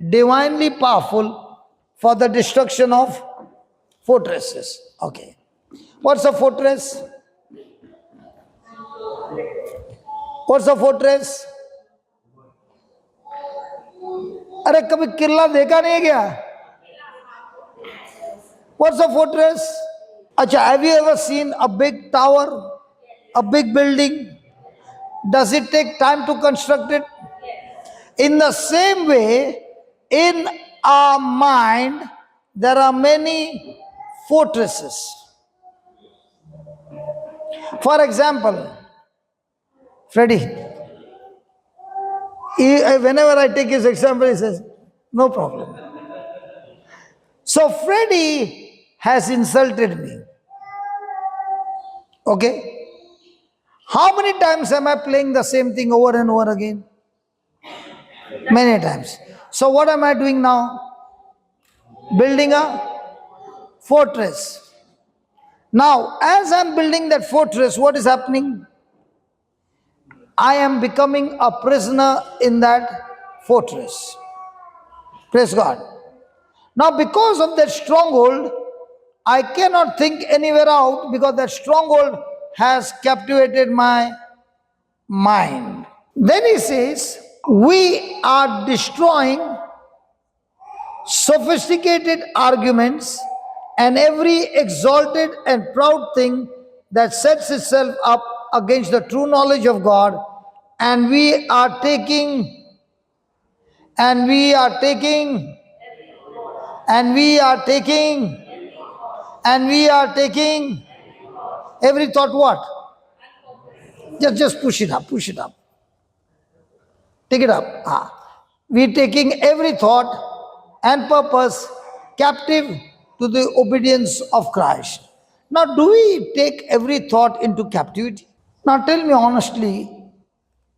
divinely powerful for the destruction of fortresses. Okay. What's a fortress? What's a fortress? अरे कभी किला देखा नहीं क्या? What's a fortress? अच्छा, have you ever seen a big tower, a big building? Does it take time to construct it? In the same way, in our mind, there are many fortresses. For example, Freddie, whenever I take his example, he says, no problem. So Freddie has insulted me. Okay? How many times am I playing the same thing over and over again? Many times. So what am I doing now? Building a fortress. Now, as I'm building that fortress, what is happening? I am becoming a prisoner in that fortress. Praise God. Now, because of that stronghold, I cannot think anywhere out because that stronghold has captivated my mind. Then he says, we are destroying sophisticated arguments and every exalted and proud thing that sets itself up against the true knowledge of God, and we are taking And we are taking, and we are taking, and we are taking every thought what? Just push it up, push it up. Take it up. We taking every thought and purpose captive to the obedience of Christ. Now, do we take every thought into captivity? Now, tell me honestly,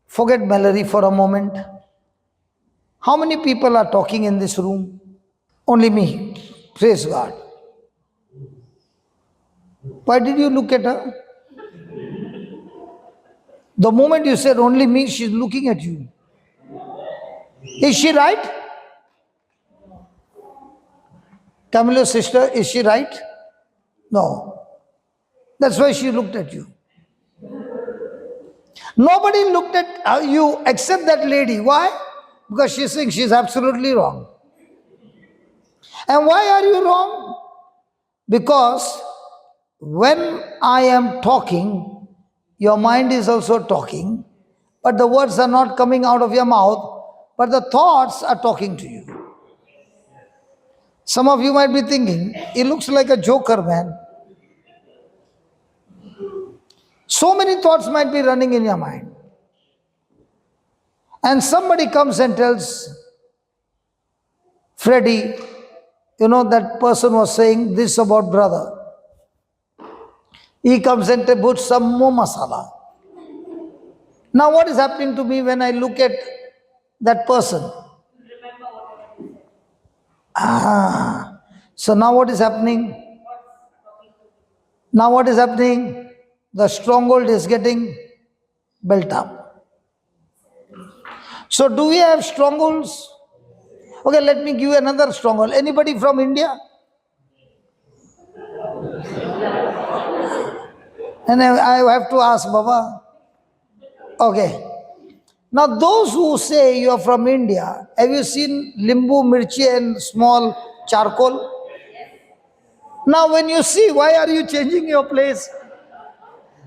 forget Mallory for a moment. How many people are talking in this room? Only me. Praise God. Why did you look at her? The moment you said only me, she's looking at you. Is she right? Camilo's sister, is she right? No. That's why she looked at you. Nobody looked at you except that lady. Why? Because she's saying she's absolutely wrong. And why are you wrong? Because when I am talking, your mind is also talking, but the words are not coming out of your mouth, but the thoughts are talking to you. Some of you might be thinking, he looks like a joker, man. So many thoughts might be running in your mind. And somebody comes and tells Freddie, you know, that person was saying this about brother. He comes and puts some more masala. Now what is happening to me when I look at that person? So now what is happening? Now what is happening? The stronghold is getting built up. So do we have strongholds? Okay, let me give you another stronghold. Anybody from India? And I have to ask Baba. Okay. Now those who say you are from India, have you seen limbu, mirchi and small charcoal? Now when you see, why are you changing your place?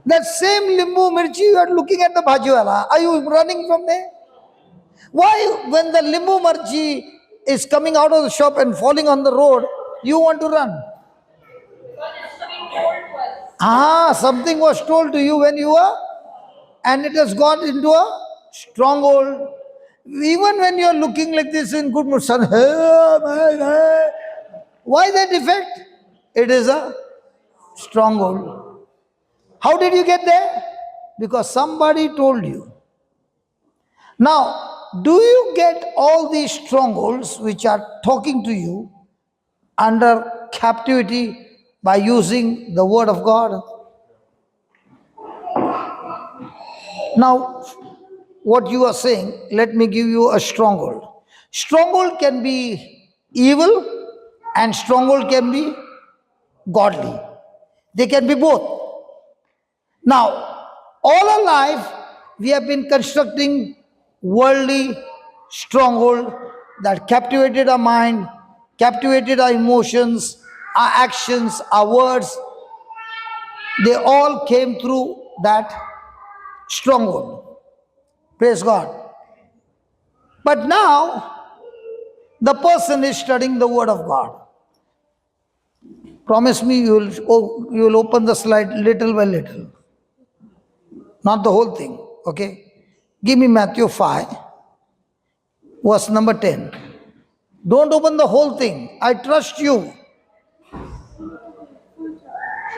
That same limbu, mirchi, you are looking at the bhajiwala. Are you running from there? Why when the limbu, mirchi is coming out of the shop and falling on the road, you want to run? Something was told to you when you were, and it has gone into a stronghold. Even when you are looking like this in good mood, son, why that effect? It is a stronghold. How did you get there? Because somebody told you. Now, do you get all these strongholds which are talking to you under captivity by using the word of God? Now, what you are saying, let me give you a stronghold. Stronghold can be evil and stronghold can be godly. They can be both. Now, all our life, we have been constructing worldly stronghold that captivated our mind, captivated our emotions, our actions, our words. They all came through that stronghold. Praise God. But now, the person is studying the Word of God. Promise me you will open the slide little by little. Not the whole thing, okay? Give me Matthew 5, verse number 10. Don't open the whole thing. I trust you.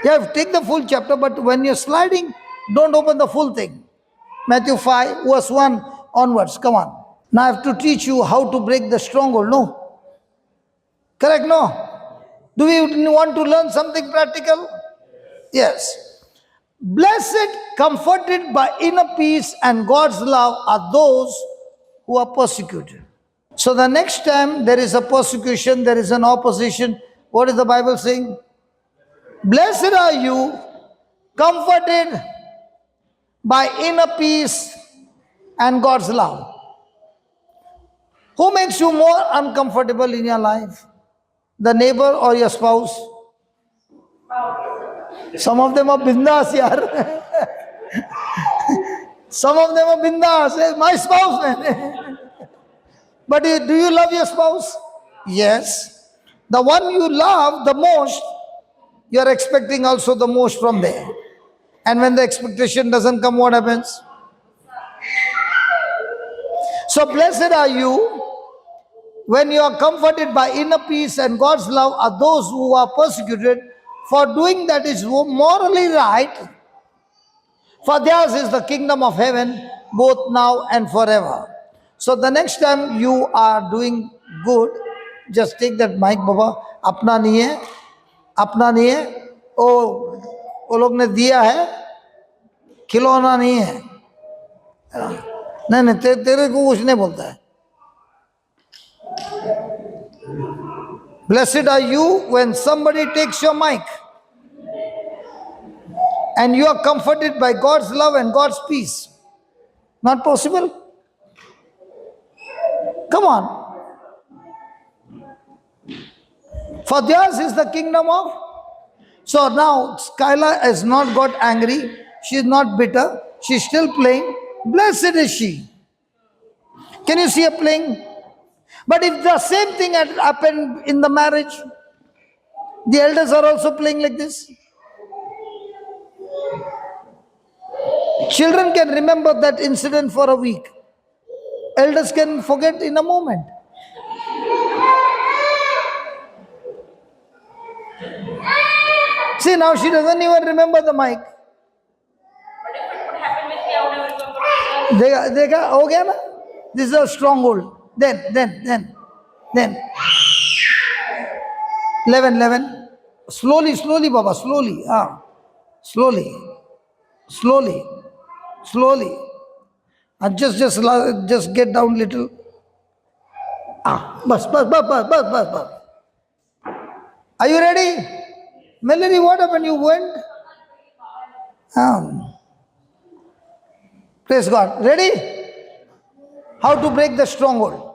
Yeah, take the full chapter, but when you're sliding, don't open the full thing. Matthew 5, verse 1 onwards. Come on. Now I have to teach you how to break the stronghold. No? Correct? No? Do we want to learn something practical? Yes. Blessed, comforted by inner peace and God's love are those who are persecuted. So the next time there is a persecution, there is an opposition, what is the Bible saying? Blessed are you, comforted by inner peace and God's love. Who makes you more uncomfortable in your life? The neighbor or your spouse? Some of them are bindas, yaar. Some of them are bindas. My spouse, man. But do you love your spouse? Yes. The one you love the most, you are expecting also the most from there. And when the expectation doesn't come, what happens? So blessed are you when you are comforted by inner peace and God's love are those who are persecuted for doing that is morally right, for theirs is the kingdom of heaven both now and forever. So the next time you are doing good, just take that mic, Baba. अपना नहीं है, अपना नहीं है, वो लोग ने दिया है, खिलौना नहीं है. नहीं नहीं, तेरे को कुछ नहीं बोलता है. Blessed are you when somebody takes your mic and you are comforted by God's love and God's peace. Not possible? Come on. For theirs is the kingdom of. So now Skyla has not got angry. She is not bitter. She is still playing. Blessed is she. Can you see her playing? But if the same thing had happened in the marriage, the elders are also playing like this. Children can remember that incident for a week. Elders can forget in a moment. See, now she doesn't even remember the mic. But if it would happen with me, I would have remembered. देखा हो गया ना? This is a stronghold. Then. 11. Slowly, Baba, slowly. Slowly. And just get down little. Bas. Are you ready? Melody, what happened? You went? Praise God. Ready? How to break the stronghold.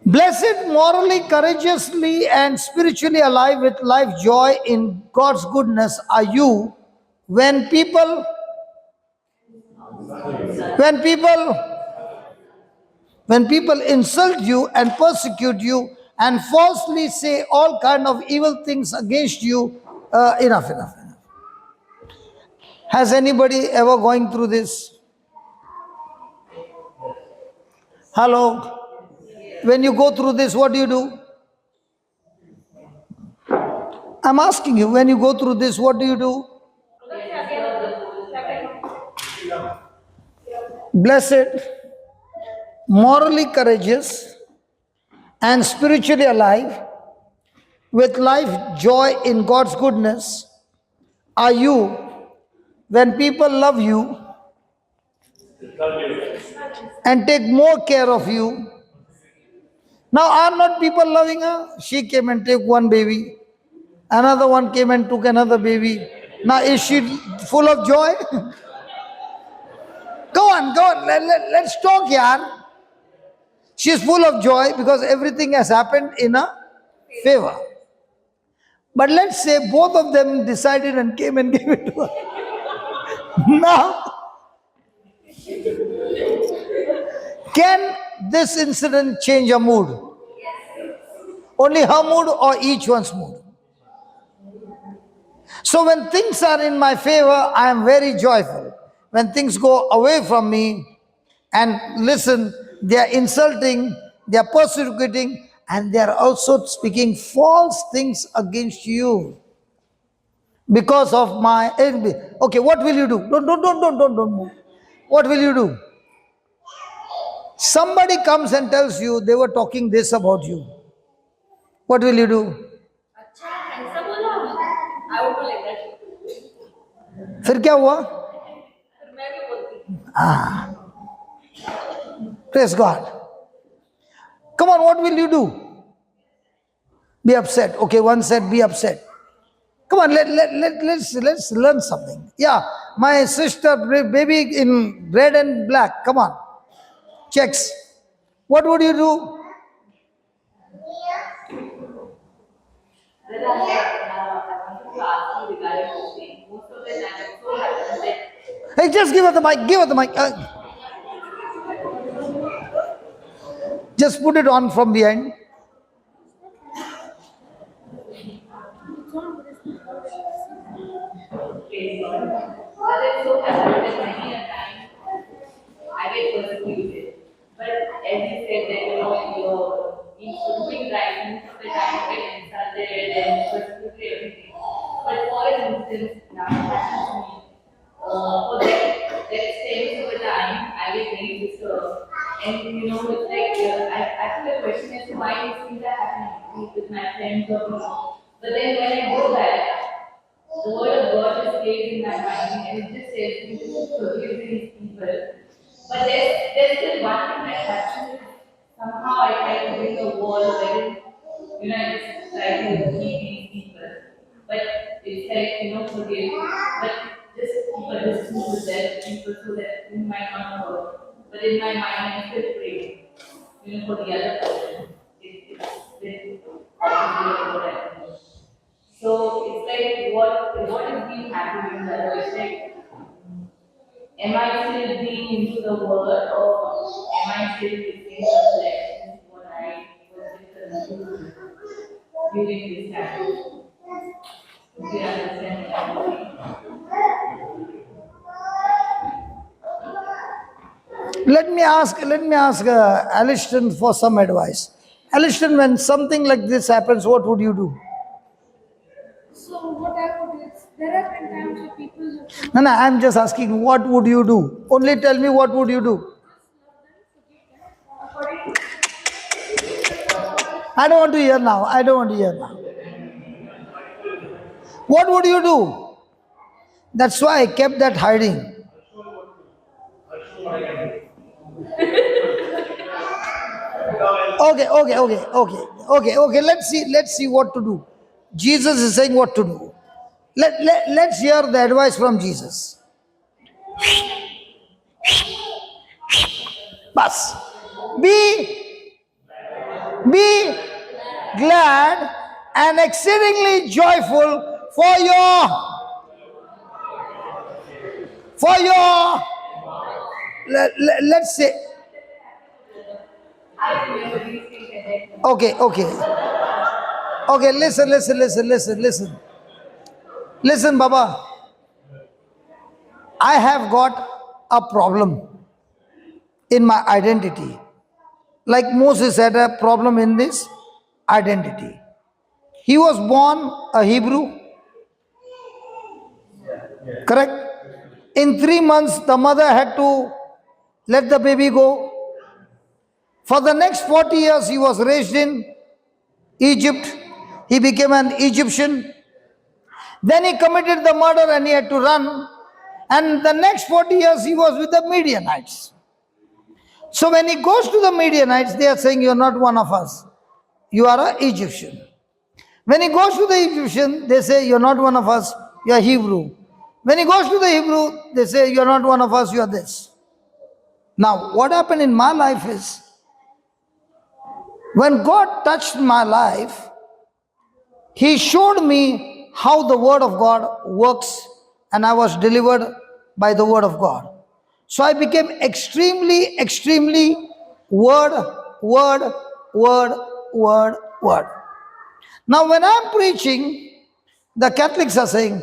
Blessed, morally, courageously, and spiritually alive with life joy in God's goodness are you when people insult you and persecute you and falsely say all kind of evil things against you. Enough. Has anybody ever going through this? Hello? When you go through this, what do? I'm asking you, when you go through this, what do? Blessed, morally courageous, and spiritually alive, with life joy in God's goodness, are you when people love you and take more care of you. Now, are not people loving her? She came and took one baby. Another one came and took another baby. Now, is she full of joy? Go on. Let's talk, yaar. She is full of joy because everything has happened in her favor. But let's say both of them decided and came and gave it to her. Now, can this incident change her mood? Only her mood or each one's mood? So when things are in my favor, I am very joyful. When things go away from me, and listen, they are insulting, they are persecuting, and they are also speaking false things against you because of my envy. Okay, what will you do? Don't move. What will you do? Somebody comes and tells you they were talking this about you. What will you do? अच्छा ऐसा बोला? I would do like that. फिर क्या हुआ? फिर मैं भी बोलती. Praise God. Come on, what will you do? Be upset. Okay, one said be upset. Come on, let's learn something. Yeah, my sister, baby in red and black. Come on. Checks. What would you do? Then I wanted to ask you regarding this thing. Most of the time, I'm so happy that Hey, just give her the mic. Give her the mic. just put it on from behind. Praise God. But it so happens that many a time I get persecuted. But as you said that you're doing right, most of the time you get insulted and persecuted everything. But for instance, now it happens to me. For that extent of the time, I get very disturbed. And it's like I feel a question as to why these things are happening with my friends or people. But then when I go back, the word of God just stays in my mind and it just says you should forgive these people. But there's still one thing that happens. Somehow I try to bring a wall wherein, I just try to keep these people. But it's like, forgive. But just keep a distance with that people so that you might not hurt. But in my mind I still pray, for the other person. It's what I do. So it's like what is being happening in the other? It's like, am I still being into the word or am I still listening to the flesh? Is what I was confused during this time. Do you understand that? Let me ask Aliston for some advice. Aliston, when something like this happens, what would you do? So what I would is, there have been times where people have No, I'm just asking, what would you do? Only tell me what would you do? according to I don't want to hear now. I don't want to hear now. What would you do? That's why I kept that hiding. Okay. Let's see what to do. Jesus is saying what to do. Let's hear the advice from Jesus. Bas. Be glad and exceedingly joyful for your let's say I remember these things at that okay. Listen, Baba. I have got a problem in my identity. Like Moses had a problem in this identity. He was born a Hebrew, correct? In 3 months, the mother had to let the baby go. For the next 40 years, he was raised in Egypt. He became an Egyptian. Then he committed the murder and he had to run. And the next 40 years, he was with the Midianites. So when he goes to the Midianites, they are saying, "You're not one of us. You are an Egyptian." When he goes to the Egyptian, they say, "You're not one of us. You are Hebrew." When he goes to the Hebrew, they say, "You're not one of us. You are this." Now, what happened in my life is, when God touched my life, He showed me how the Word of God works, and I was delivered by the Word of God. So I became extremely word. Now, when I'm preaching, the Catholics are saying,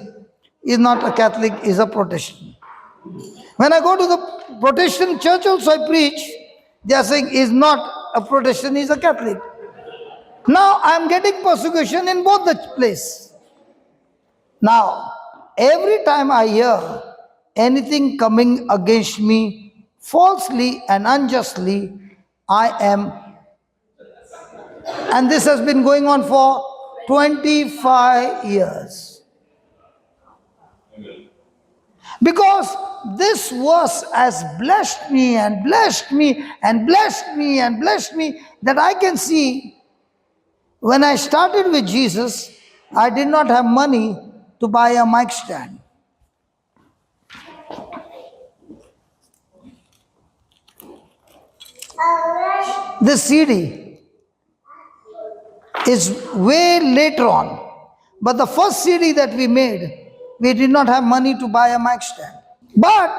"He's not a Catholic, he's a Protestant." When I go to the Protestant church also I preach, they are saying, "He's not a Protestant, he's a Catholic." Now I'm getting persecution in both the place. Now, every time I hear anything coming against me falsely and unjustly, I am, and this has been going on for 25 years. Because this verse has blessed me and blessed me and blessed me and blessed me, that I can see when I started with Jesus, I did not have money to buy a mic stand. This CD is way later on. But the first CD that we made, we did not have money to buy a mic stand. But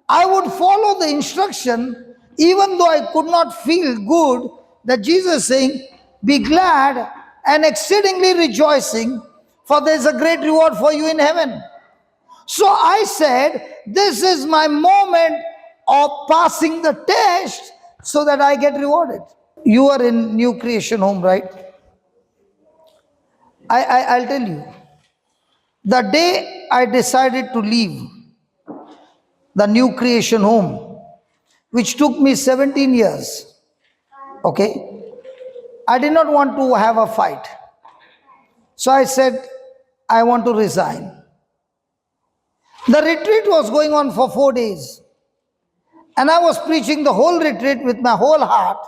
I would follow the instruction, even though I could not feel good, that Jesus is saying, be glad and exceedingly rejoicing, for there is a great reward for you in heaven. So I said, this is my moment of passing the test so that I get rewarded. You are in new creation home, right? I'll tell you. The day I decided to leave the new creation home, which took me 17 years, okay, I did not want to have a fight. So I said, I want to resign. The retreat was going on for 4 days. And I was preaching the whole retreat with my whole heart.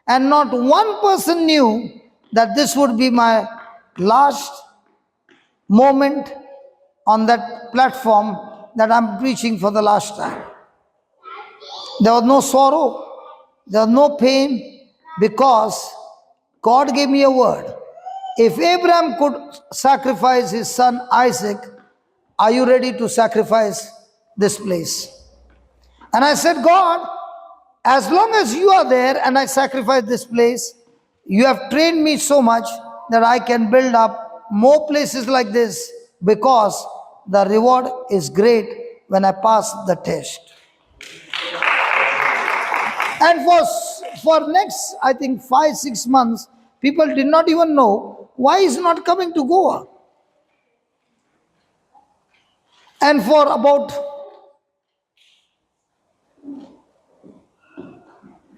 And not one person knew that this would be my last moment on that platform, that I'm preaching for the last time. There was no sorrow. There was no pain, because God gave me a word. If Abraham could sacrifice his son Isaac, are you ready to sacrifice this place? And I said, God, as long as you are there and I sacrifice this place, you have trained me so much that I can build up more places like this, because the reward is great when I pass the test. And for next, I think 5-6 months, people did not even know why he's not coming to Goa. And for about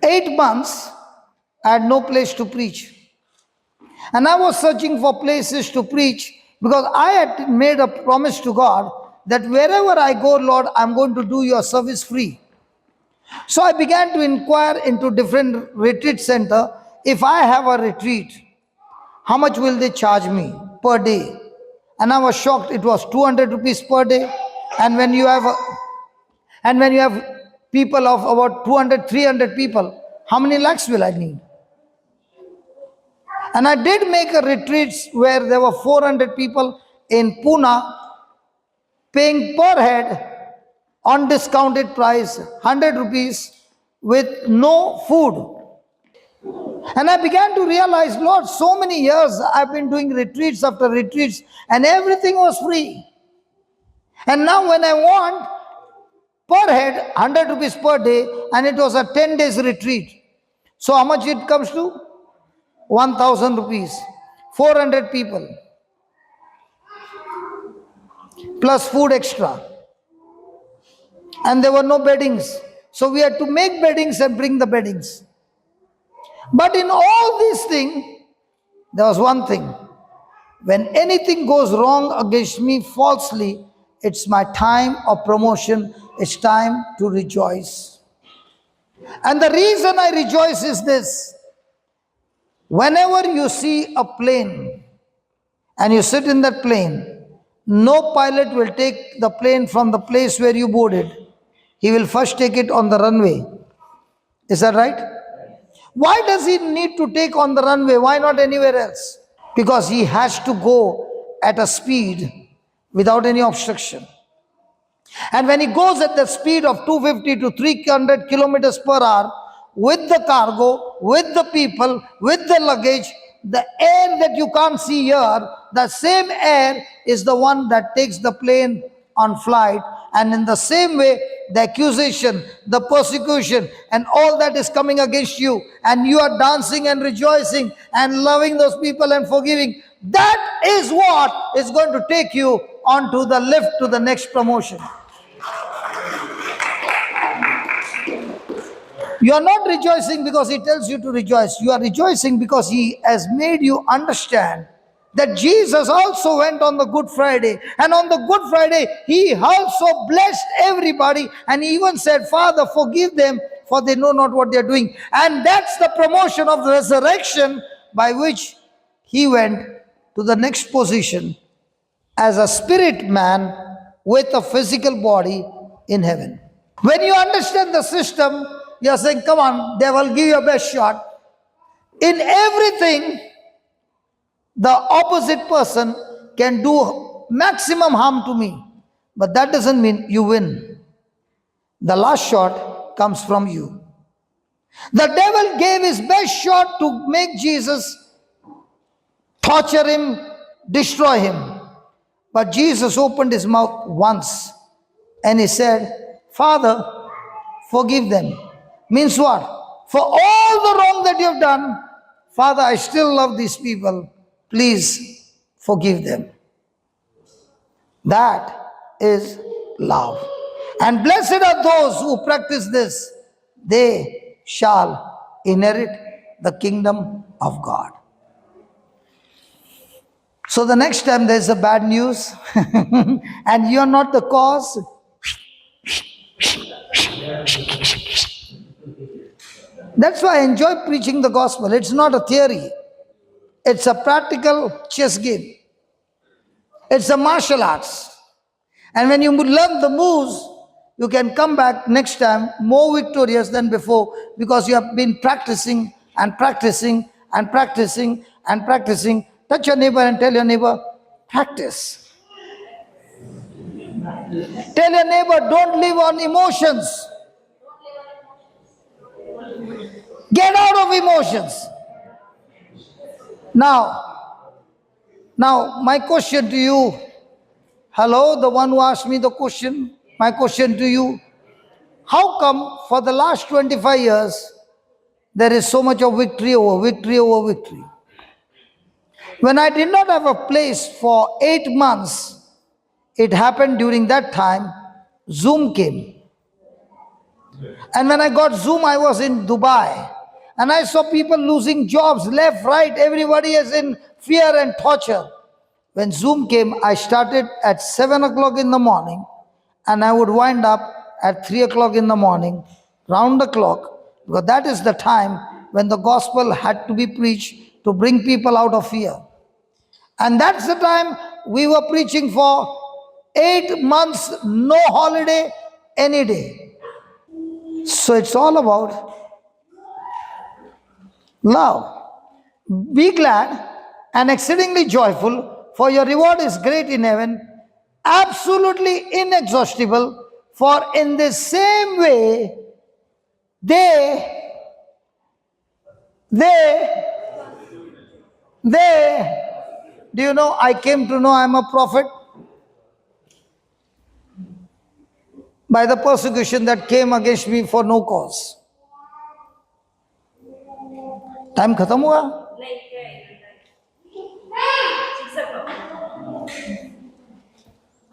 8 months, I had no place to preach. And I was searching for places to preach, because I had made a promise to God that wherever I go, Lord, I'm going to do your service free. So I began to inquire into different retreat center. If I have a retreat, how much will they charge me per day? And I was shocked. It was 200 rupees per day. And when you have people of about 200, 300 people, how many lakhs will I need? And I did make a retreat where there were 400 people in Pune, paying per head on discounted price 100 rupees with no food. And I began to realize, Lord, so many years I've been doing retreats after retreats and everything was free. And now when I want per head 100 rupees per day, and it was a 10 days retreat. So how much it comes to? 1000 rupees. 400 people. Plus food extra. And there were no beddings. So we had to make beddings and bring the beddings. But in all these things, there was one thing. When anything goes wrong against me falsely, it's my time of promotion. It's time to rejoice. And the reason I rejoice is this. Whenever you see a plane and you sit in that plane, no pilot will take the plane from the place where you boarded. He will first take it on the runway. Is that right? Why does he need to take on the runway? Why not anywhere else? Because he has to go at a speed without any obstruction. And when he goes at the speed of 250 to 300 kilometers per hour, with the cargo, with the people, with the luggage, the air that you can't see here, the same air is the one that takes the plane on flight. And in the same way, the accusation, the persecution, and all that is coming against you, and you are dancing and rejoicing and loving those people and forgiving, that is what is going to take you onto the lift to the next promotion. You are not rejoicing because he tells you to rejoice. You are rejoicing because he has made you understand that Jesus also went on the Good Friday. And on the Good Friday, he also blessed everybody. And he even said, Father, forgive them, for they know not what they are doing. And that's the promotion of the resurrection by which he went to the next position as a spirit man with a physical body in heaven. When you understand the system, you are saying, come on, devil, give your best shot. In everything, the opposite person can do maximum harm to me. But that doesn't mean you win. The last shot comes from you. The devil gave his best shot to make Jesus, torture him, destroy him. But Jesus opened his mouth once and he said, Father, forgive them. Means what? For all the wrong that you have done, Father, I still love these people. Please forgive them. That is love. And blessed are those who practice this. They shall inherit the kingdom of God. So the next time there's a bad news and you're not the cause, that's why I enjoy preaching the gospel. It's not a theory. It's a practical chess game. It's a martial arts. And when you learn the moves, you can come back next time more victorious than before because you have been practicing and practicing and practicing and practicing. Touch your neighbor and tell your neighbor, practice. Tell your neighbor, don't live on emotions. Get out of emotions. Now, my question to you, hello, the one who asked me the question, my question to you, how come for the last 25 years, there is so much of victory over victory over victory? When I did not have a place for 8 months, it happened during that time, Zoom came. And when I got Zoom, I was in Dubai. And I saw people losing jobs, left, right, everybody is in fear and torture. When Zoom came, I started at 7 o'clock in the morning and I would wind up at 3 o'clock in the morning, round the clock, because that is the time when the gospel had to be preached to bring people out of fear. And that's the time we were preaching for 8 months, no holiday, any day. So it's all about love. Be glad and exceedingly joyful, for your reward is great in heaven, absolutely inexhaustible, for in the same way they, do you know, I came to know I'm a prophet by the persecution that came against me for no cause. Time khatam hua?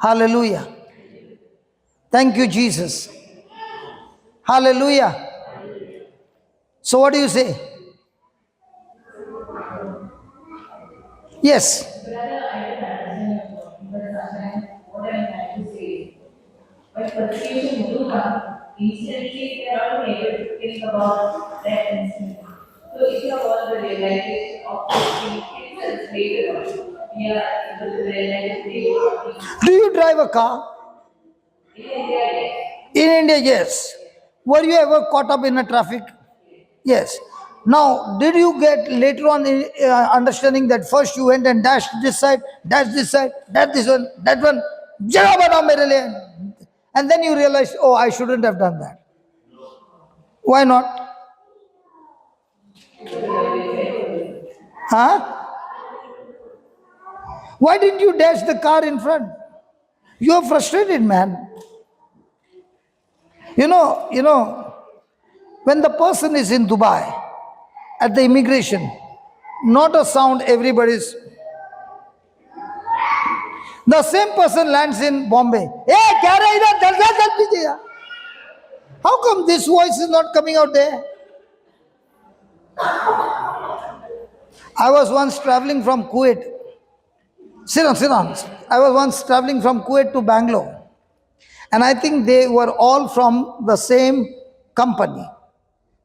Hallelujah. Thank you, Jesus. Hallelujah. So what do you say? Yes. Brother, I don't understand but sometimes what I'm trying to say is, when persecution do come, instantly they are not able to think about that incident. So if you have all the realization of the thing itself later on, we are able to realize later on. Do you drive a car? In India, yes. In India, yes. Were you ever caught up in a traffic? Yes. Now, did you get later on understanding that first you went and dashed this side, dashed this side, dashed this one, that one, jara bana mere liye. And then you realized, oh, I shouldn't have done that. Why not? Huh? Why didn't you dash the car in front? You are frustrated, man. You know, when the person is in Dubai, at the immigration, not a sound, everybody's. The same person lands in Bombay. Hey, kya raha idhar? Dal piche yaar. How come this voice is not coming out there? I was once traveling from Kuwait. Sit on. I was once traveling from Kuwait to Bangalore. And I think they were all from the same company,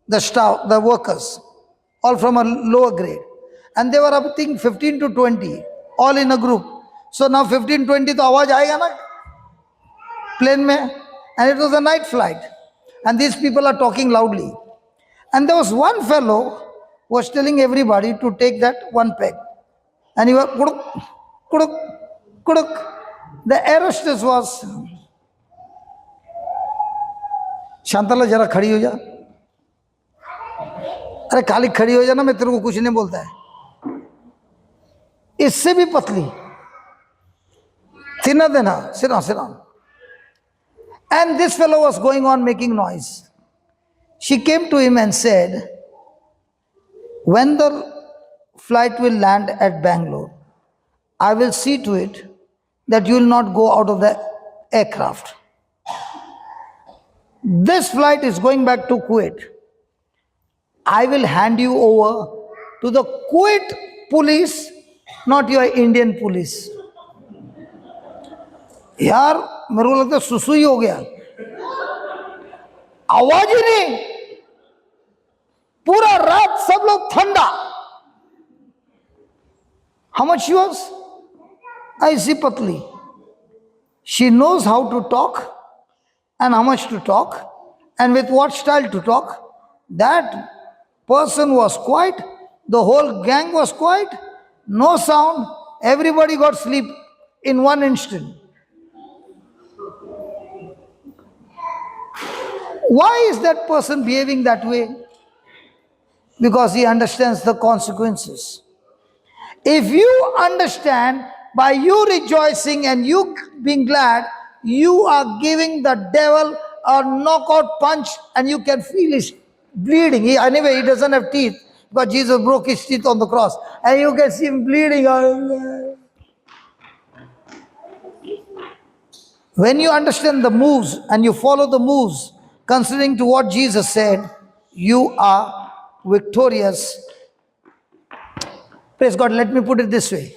the staff, the workers, all from a lower grade. And they were, I think, 15 to 20, all in a group. So now 15, 20 to awaaz aayega na plane mein. And it was a night flight. And these people are talking loudly. And there was one fellow who was telling everybody to take that one peg. And he was, kuduk, kuduk, kuduk. The air hostess was, Shantala, jara khadi ho ja. अरे खाली खड़ी हो जाना, मैं तेरे को कुछ नहीं बोलता है। इससे भी पतली, thinner than her. Sit down, sit down. And this fellow was going on making noise. She came to him and said, when the flight will land at Bangalore, I will see to it that you will not go out of the aircraft. This flight is going back to Kuwait. I will hand you over to the Kuwait police, not your Indian police. यार मेरे को लगता है सुसु ही हो गया, आवाज ही नहीं, पूरा रात सब लोग ठंडा. How much she was? ऐसी पतली. She knows how to talk and how much to talk and with what style to talk. That person was quiet, the whole gang was quiet, no sound, everybody got sleep in one instant. Why is that person behaving that way? Because he understands the consequences. If you understand, by you rejoicing and you being glad, you are giving the devil a knockout punch and you can feel his bleeding. Anyway, he doesn't have teeth because Jesus broke his teeth on the cross. And you can see him bleeding. When you understand the moves and you follow the moves, considering to what Jesus said, you are victorious. Praise God. Let me put it this way.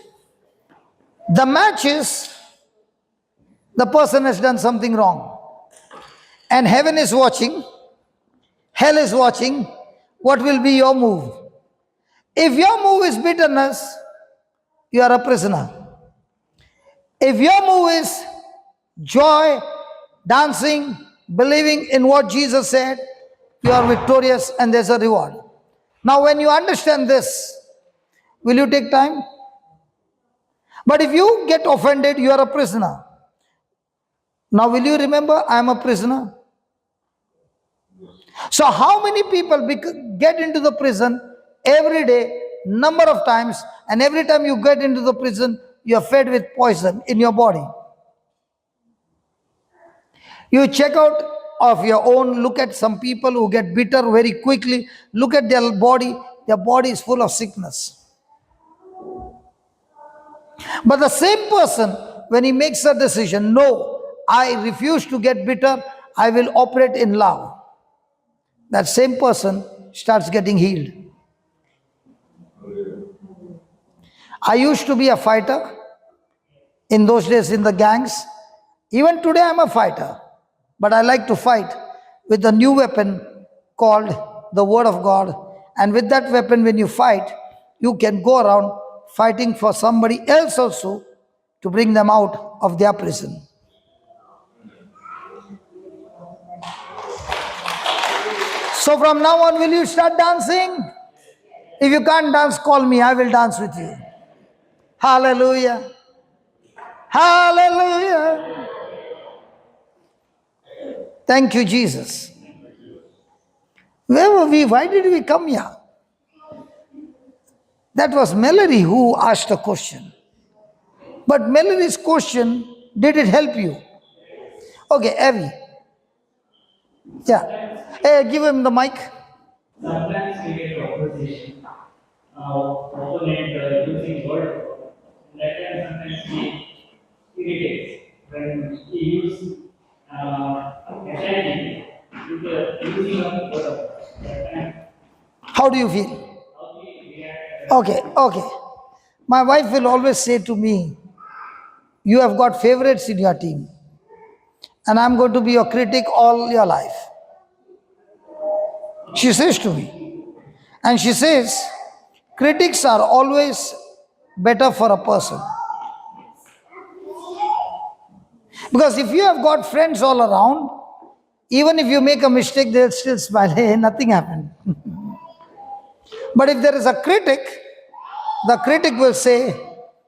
The match is, the person has done something wrong. And heaven is watching, hell is watching. What will be your move? If your move is bitterness, you are a prisoner. If your move is joy, dancing, believing in what Jesus said, you are victorious and there's a reward. Now when you understand this, will you take time? But if you get offended, you are a prisoner. Now will you remember, I am a prisoner? So how many people get into the prison every day, number of times, and every time you get into the prison, you are fed with poison in your body. You check out of your own, look at some people who get bitter very quickly, look at their body is full of sickness. But the same person, when he makes a decision, no, I refuse to get bitter, I will operate in love, that same person starts getting healed. I used to be a fighter in those days in the gangs. Even today I'm a fighter. But I like to fight with a new weapon called the Word of God. And with that weapon, when you fight, you can go around fighting for somebody else also to bring them out of their prison. So from now on, will you start dancing? If you can't dance, call me. I will dance with you. Hallelujah. Hallelujah. Thank you, Jesus. Where were we? Why did we come here? That was Melody who asked a question. But Melody's question, did it help you? Okay, Evie. Yeah. Hey, give him the mic. Sometimes we get opposition, opponent using word. That time sometimes he irritates when he uses authority with the using of word. That time, How do you feel? how we react. Okay. My wife will always say to me, you have got favorites in your team, and I'm going to be your critic all your life. She says to me. And she says, critics are always better for a person. Because if you have got friends all around, even if you make a mistake, they'll still smile, hey, nothing happened. But if there is a critic, the critic will say,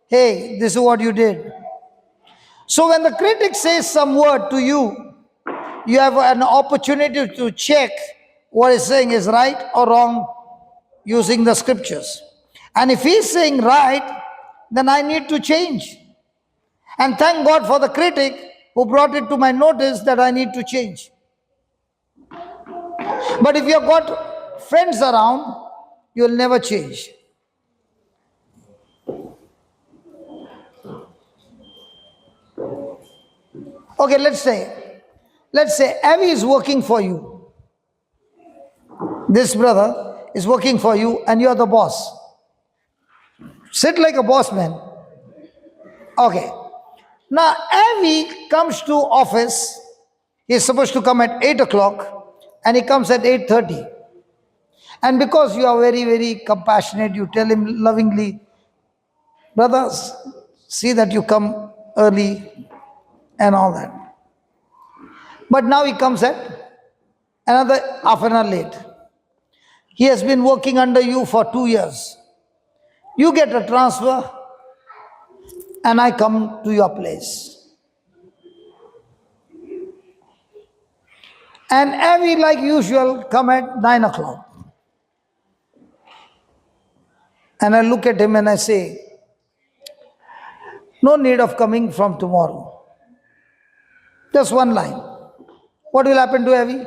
hey, this is what you did. So when the critic says some word to you, you have an opportunity to check what he's saying is right or wrong. using the scriptures. And if he's saying right, then I need to change. And thank God for the critic who brought it to my notice that I need to change. But if you've got friends around, you'll never change. Okay, let's say Avi is working for you. This brother is working for you and you're the boss. Sit like a boss man. Okay. Now Avi comes to office. He's supposed to come at 8 o'clock and he comes at 8:30. And because you are very, very compassionate, you tell him lovingly, brothers, see that you come early and all that. But now he comes at another half an hour late. He has been working under you for 2 years. You get a transfer and I come to your place. And Avi, like usual, come at 9 o'clock. And I look at him and I say, no need of coming from tomorrow. Just one line. What will happen to Avi?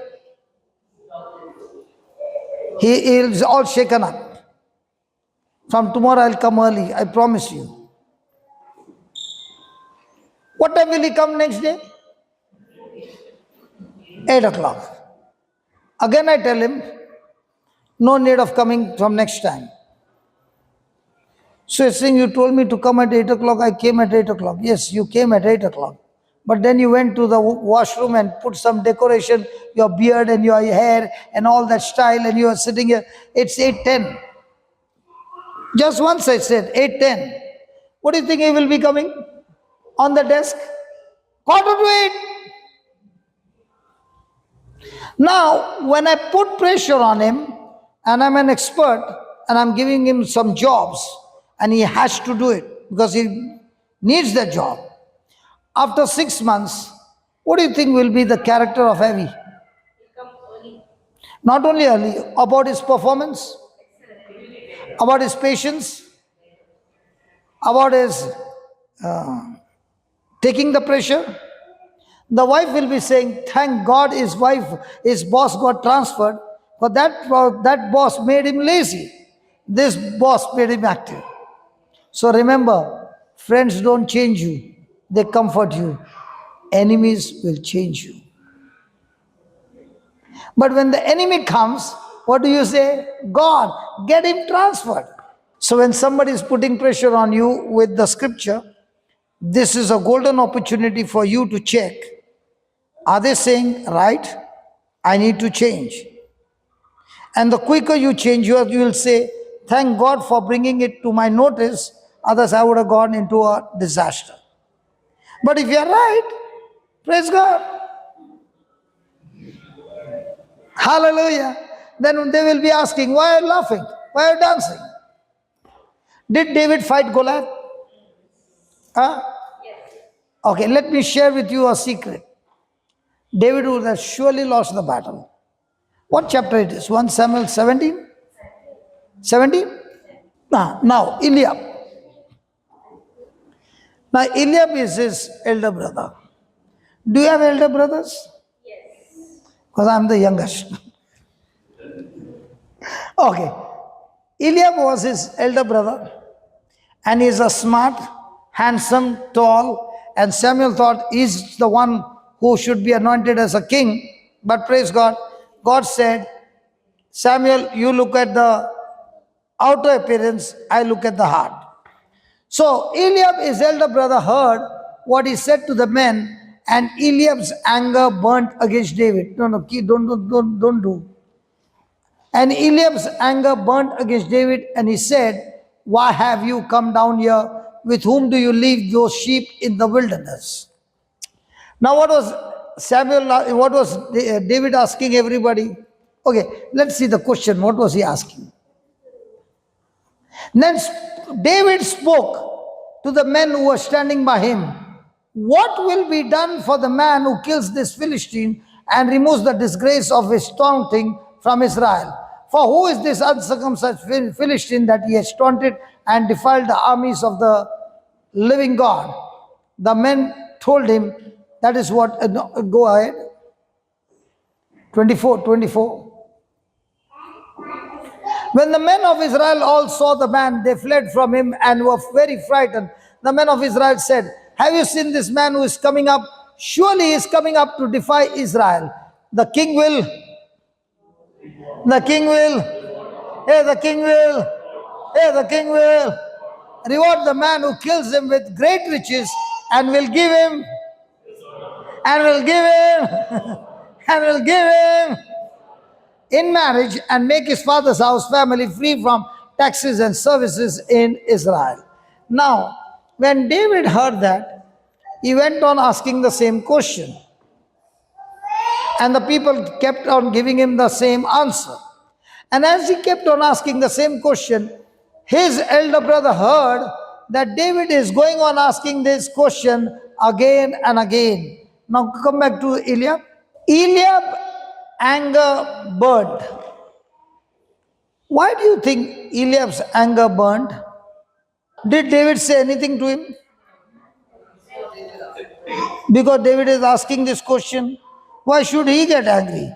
He is all shaken up. From tomorrow I'll come early, I promise you. What time will he come next day? 8 o'clock. Again I tell him, no need of coming from next time. So he's saying, you told me to come at 8 o'clock, I came at 8 o'clock. Yes, you came at 8 o'clock. But then you went to the washroom and put some decoration, your beard and your hair and all that style, and you are sitting here. It's 8:10. Just once I said 8:10. What do you think he will be coming on the desk? 7:45. Now, when I put pressure on him, and I'm an expert, and I'm giving him some jobs, and he has to do it because he needs that job. After 6 months, what do you think will be the character of Avi? Come early. Not only early, about his performance, about his patience, about his taking the pressure. The wife will be saying, thank God his boss got transferred, but that boss made him lazy. This boss made him active. So remember, friends don't change you. They comfort you. Enemies will change you. But when the enemy comes, what do you say? God, get him transferred. So when somebody is putting pressure on you with the scripture, this is a golden opportunity for you to check. Are they saying, right, I need to change? And the quicker you change, you will say, thank God for bringing it to my notice, others I would have gone into a disaster. But if you are right, praise God. Hallelujah. Then they will be asking, why are you laughing? Why are you dancing? Did David fight Goliath? Huh? Yes. Okay, let me share with you a secret. David would have surely lost the battle. What chapter it is? 1 Samuel 17? 17? Now, Eliab. Now, Eliab is his elder brother. Do you have elder brothers? Yes. Because I'm the youngest. Okay. Eliab was his elder brother. And he's a smart, handsome, tall. And Samuel thought he's the one who should be anointed as a king. But praise God, God said, Samuel, you look at the outer appearance, I look at the heart. So Eliab, his elder brother, heard what he said to the men, and Eliab's anger burnt against David. No, don't do. And Eliab's anger burnt against David, and he said, why have you come down here? With whom do you leave those sheep in the wilderness? Now what was David asking everybody? Okay, let's see the question. What was he asking? Then David spoke to the men who were standing by him. What will be done for the man who kills this Philistine and removes the disgrace of his taunting from Israel? For who is this uncircumcised Philistine that he has taunted and defiled the armies of the living God? The men told him, that is what, no, go ahead. 24. When the men of Israel all saw the man, they fled from him and were very frightened. The men of Israel said, have you seen this man who is coming up? Surely he is coming up to defy Israel. The king will, hey, the king will reward the man who kills him with great riches and will give him, in marriage and make his father's house family free from taxes and services in Israel. Now, when David heard that, he went on asking the same question. And the people kept on giving him the same answer. And as he kept on asking the same question, his elder brother heard that David is going on asking this question again and again. Now come back to Eliab. Eliab anger burned. Why do you think Eliab's anger burned? Did David say anything to him? Because David is asking this question, why should he get angry?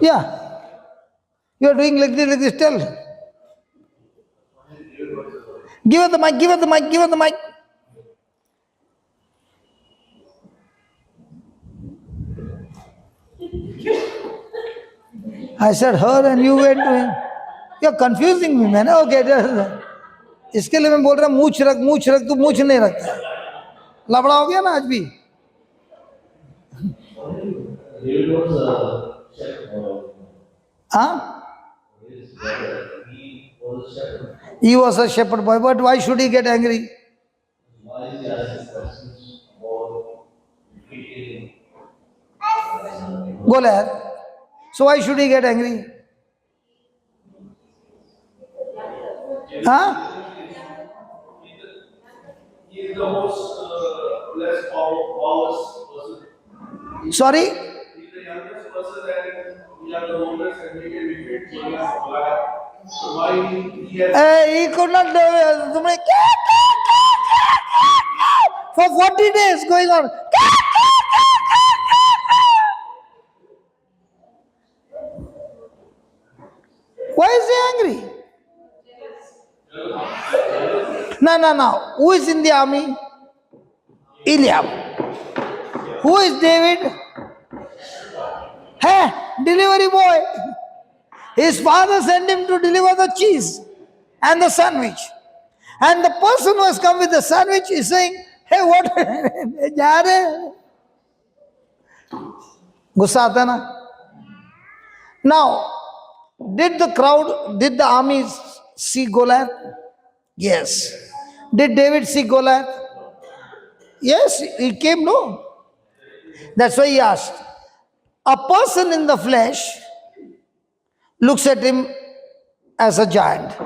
Yeah. You are doing like this, tell. Give her the mic. I said her and you went to him. You are confusing me, man. Okay. इसके लिए मैं बोल रहा मूछ रख तू मूछ नहीं रखता है लबड़ा हो गया ना आज भी He was a shepherd boy, but why should he get angry? Goliath. So why should he get angry? He is the most less powerless person. Sorry? He is the youngest person and we are the oldest and we can defeat Goliath. So why he has... He could not do it. For 40 days going on. Why is he angry? No. Who is in the army? Eliab. Who is David? Hey, delivery boy. His father sent him to deliver the cheese and the sandwich. And the person who has come with the sandwich is saying, hey, what? Gussa aata na? Now, did the army see Goliath? Yes. Did David see Goliath? Yes, he came, no? That's why he asked. A person in the flesh looks at him as a giant.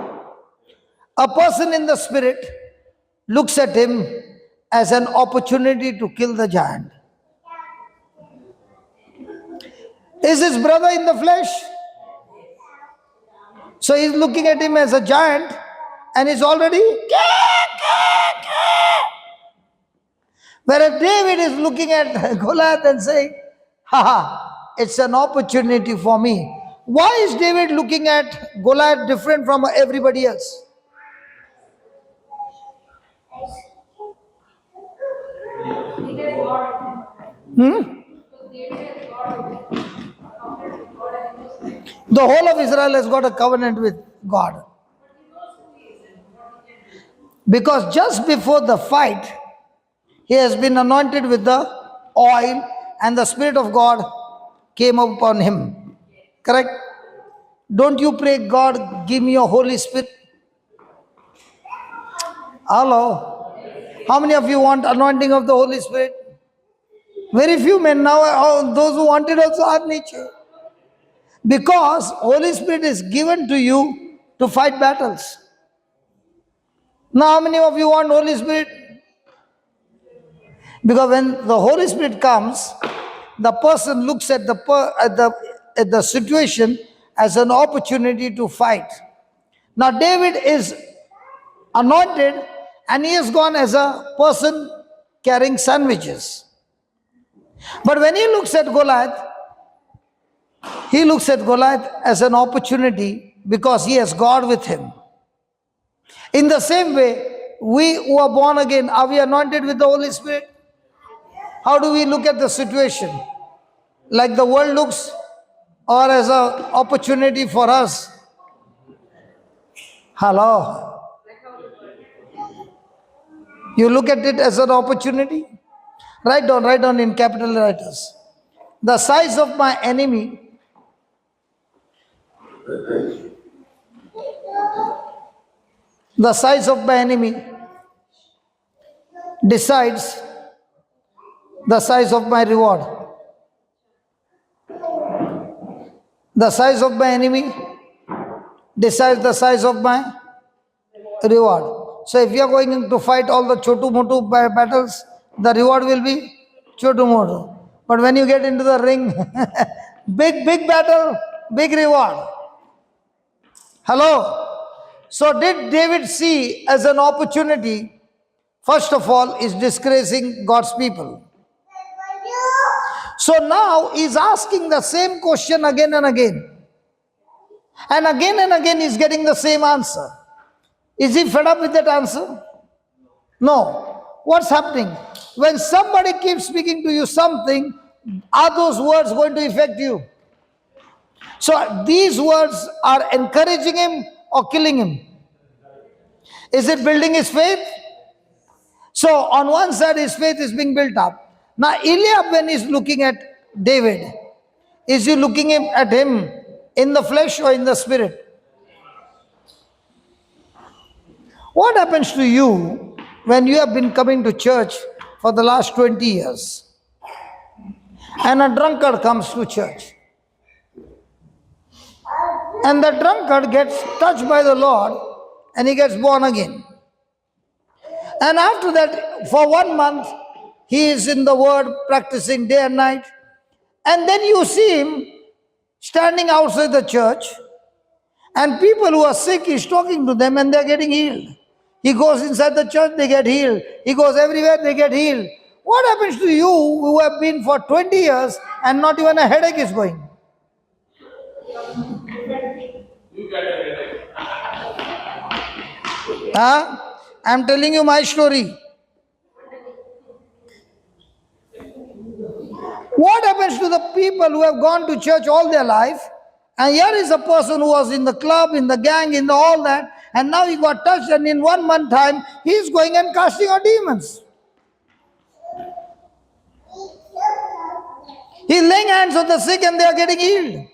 A person in the spirit looks at him as an opportunity to kill the giant. Is his brother in the flesh? So he's looking at him as a giant and he's already... Whereas David is looking at Goliath and saying, it's an opportunity for me. Why is David looking at Goliath different from everybody else? The whole of Israel has got a covenant with God. Because just before the fight, he has been anointed with the oil and the Spirit of God came upon him. Correct? Don't you pray, God, give me your Holy Spirit? Hello? How many of you want anointing of the Holy Spirit? Very few men now, those who want it also are nature. Because Holy Spirit is given to you to fight battles. Now how many of you want Holy Spirit? Because when the Holy Spirit comes, the person looks at the situation as an opportunity to fight. Now David is anointed and he has gone as a person carrying sandwiches. But when he looks at Goliath as an opportunity because he has God with him. In the same way, we who are born again, are we anointed with the Holy Spirit? How do we look at the situation? Like the world looks, or as an opportunity for us? Hello? You look at it as an opportunity? Write down in capital letters. The size of my enemy decides the size of my reward. The size of my enemy decides the size of my reward. So if you are going to fight all the chotu motu battles, the reward will be chotu motu. But when you get into the ring, big battle, big reward. Hello? So did David see as an opportunity, first of all, is disgracing God's people. So now he's asking the same question again and again. And again he's getting the same answer. Is he fed up with that answer? No. What's happening? When somebody keeps speaking to you something, are those words going to affect you? So these words are encouraging him or killing him? Is it building his faith? So on one side his faith is being built up. Now Eliab, when he's looking at David, is he looking at him in the flesh or in the spirit? What happens to you when you have been coming to church for the last 20 years and a drunkard comes to church? And the drunkard gets touched by the Lord and he gets born again. And after that, for 1 month, he is in the word practicing day and night. And then you see him standing outside the church and people who are sick, he's talking to them and they're getting healed. He goes inside the church, they get healed. He goes everywhere, they get healed. What happens to you who have been for 20 years and not even a headache is going? You get a headache. I'm telling you my story. What happens to the people who have gone to church all their life, and here is a person who was in the club, in the gang, in the all that, and now he got touched, and in 1 month time, he is going and casting out demons. He's laying hands on the sick and they are getting healed.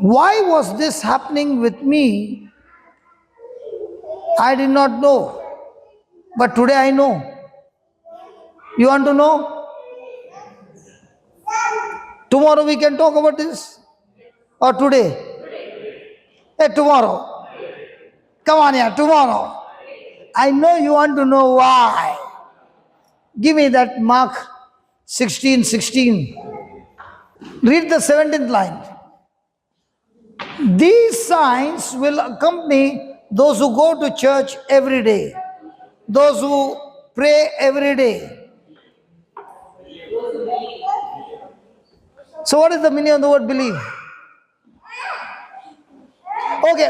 Why was this happening with me? I did not know. But today I know. You want to know? Tomorrow we can talk about this? Or today? Hey, tomorrow. Come on here, tomorrow. I know you want to know why. Give me that Mark 16:16. Read the 17th line. These signs will accompany those who go to church every day, those who pray every day. So what is the meaning of the word believe? Okay,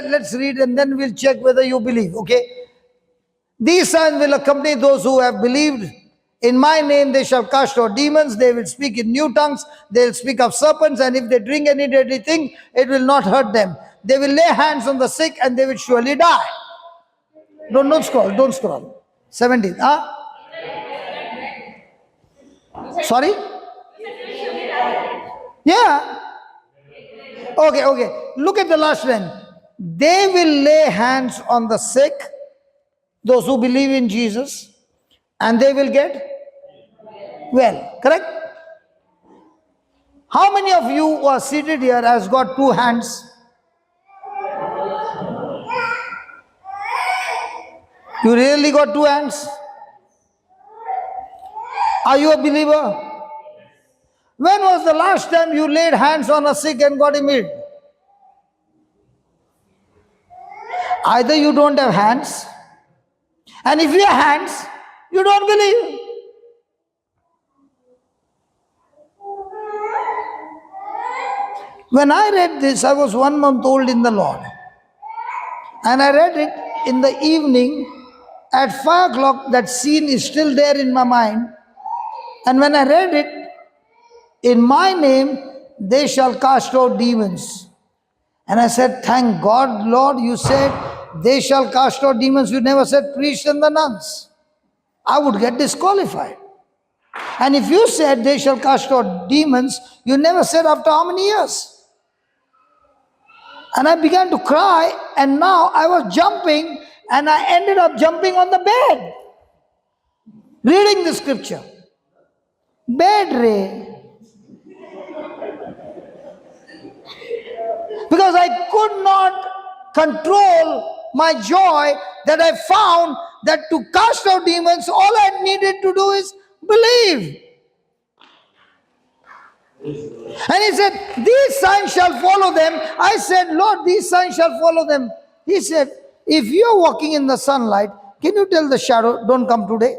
let's read and then we'll check whether you believe, okay? These signs will accompany those who have believed. In my name they shall cast out demons, they will speak in new tongues, they will speak of serpents, and if they drink any deadly thing, it will not hurt them. They will lay hands on the sick and they will surely die. Don't scroll. 17. Sorry? Yeah. Okay. Look at the last line. They will lay hands on the sick, those who believe in Jesus, and they will get well. Correct? How many of you who are seated here has got 2 hands? You really got 2 hands? Are you a believer? When was the last time you laid hands on a sick and got him healed? Either you don't have hands, and if you have hands, you don't believe. When I read this, I was 1 month old in the Lord. And I read it in the evening at 5 o'clock. That scene is still there in my mind. And when I read it, in my name, they shall cast out demons. And I said, thank God, Lord, you said, they shall cast out demons. You never said priests and the nuns. I would get disqualified. And if you said they shall cast out demons, you never said after how many years? And I began to cry, and now I was jumping, and I ended up jumping on the bed, reading the scripture. Bed Ray. Because I could not control my joy that I found that to cast out demons, all I needed to do is believe. And he said, these signs shall follow them. I said, Lord, these signs shall follow them. He said, if you're walking in the sunlight, can you tell the shadow, don't come today?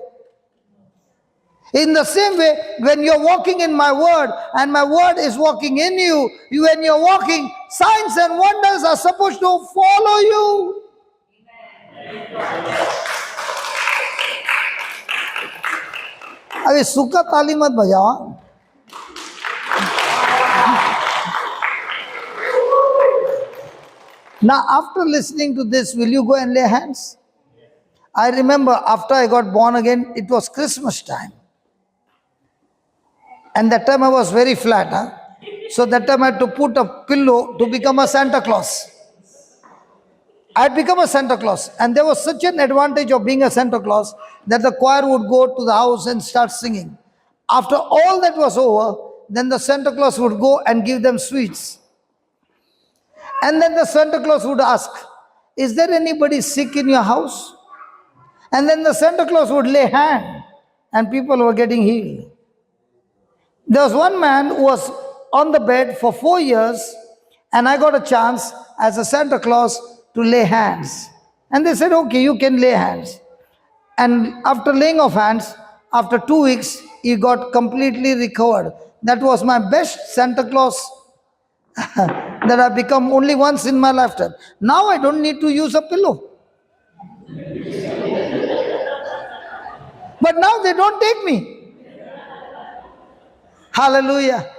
In the same way, when you're walking in my word and my word is walking in you, when you're walking, signs and wonders are supposed to follow you. अबे सुका ताली मत बजाओ. Now, after listening to this, will you go and lay hands? I remember after I got born again, it was Christmas time. And that time I was very flat. So that time I had to put a pillow to become a Santa Claus. I had become a Santa Claus. And there was such an advantage of being a Santa Claus that the choir would go to the house and start singing. After all that was over, then the Santa Claus would go and give them sweets. And then the Santa Claus would ask, is there anybody sick in your house? And then the Santa Claus would lay hand and people were getting healed. There was one man who was on the bed for 4 years, and I got a chance as a Santa Claus to lay hands. And they said, okay, you can lay hands. And after laying of hands, after 2 weeks, he got completely recovered. That was my best Santa Claus that I've become only once in my lifetime. Now I don't need to use a pillow. But now they don't take me. Hallelujah.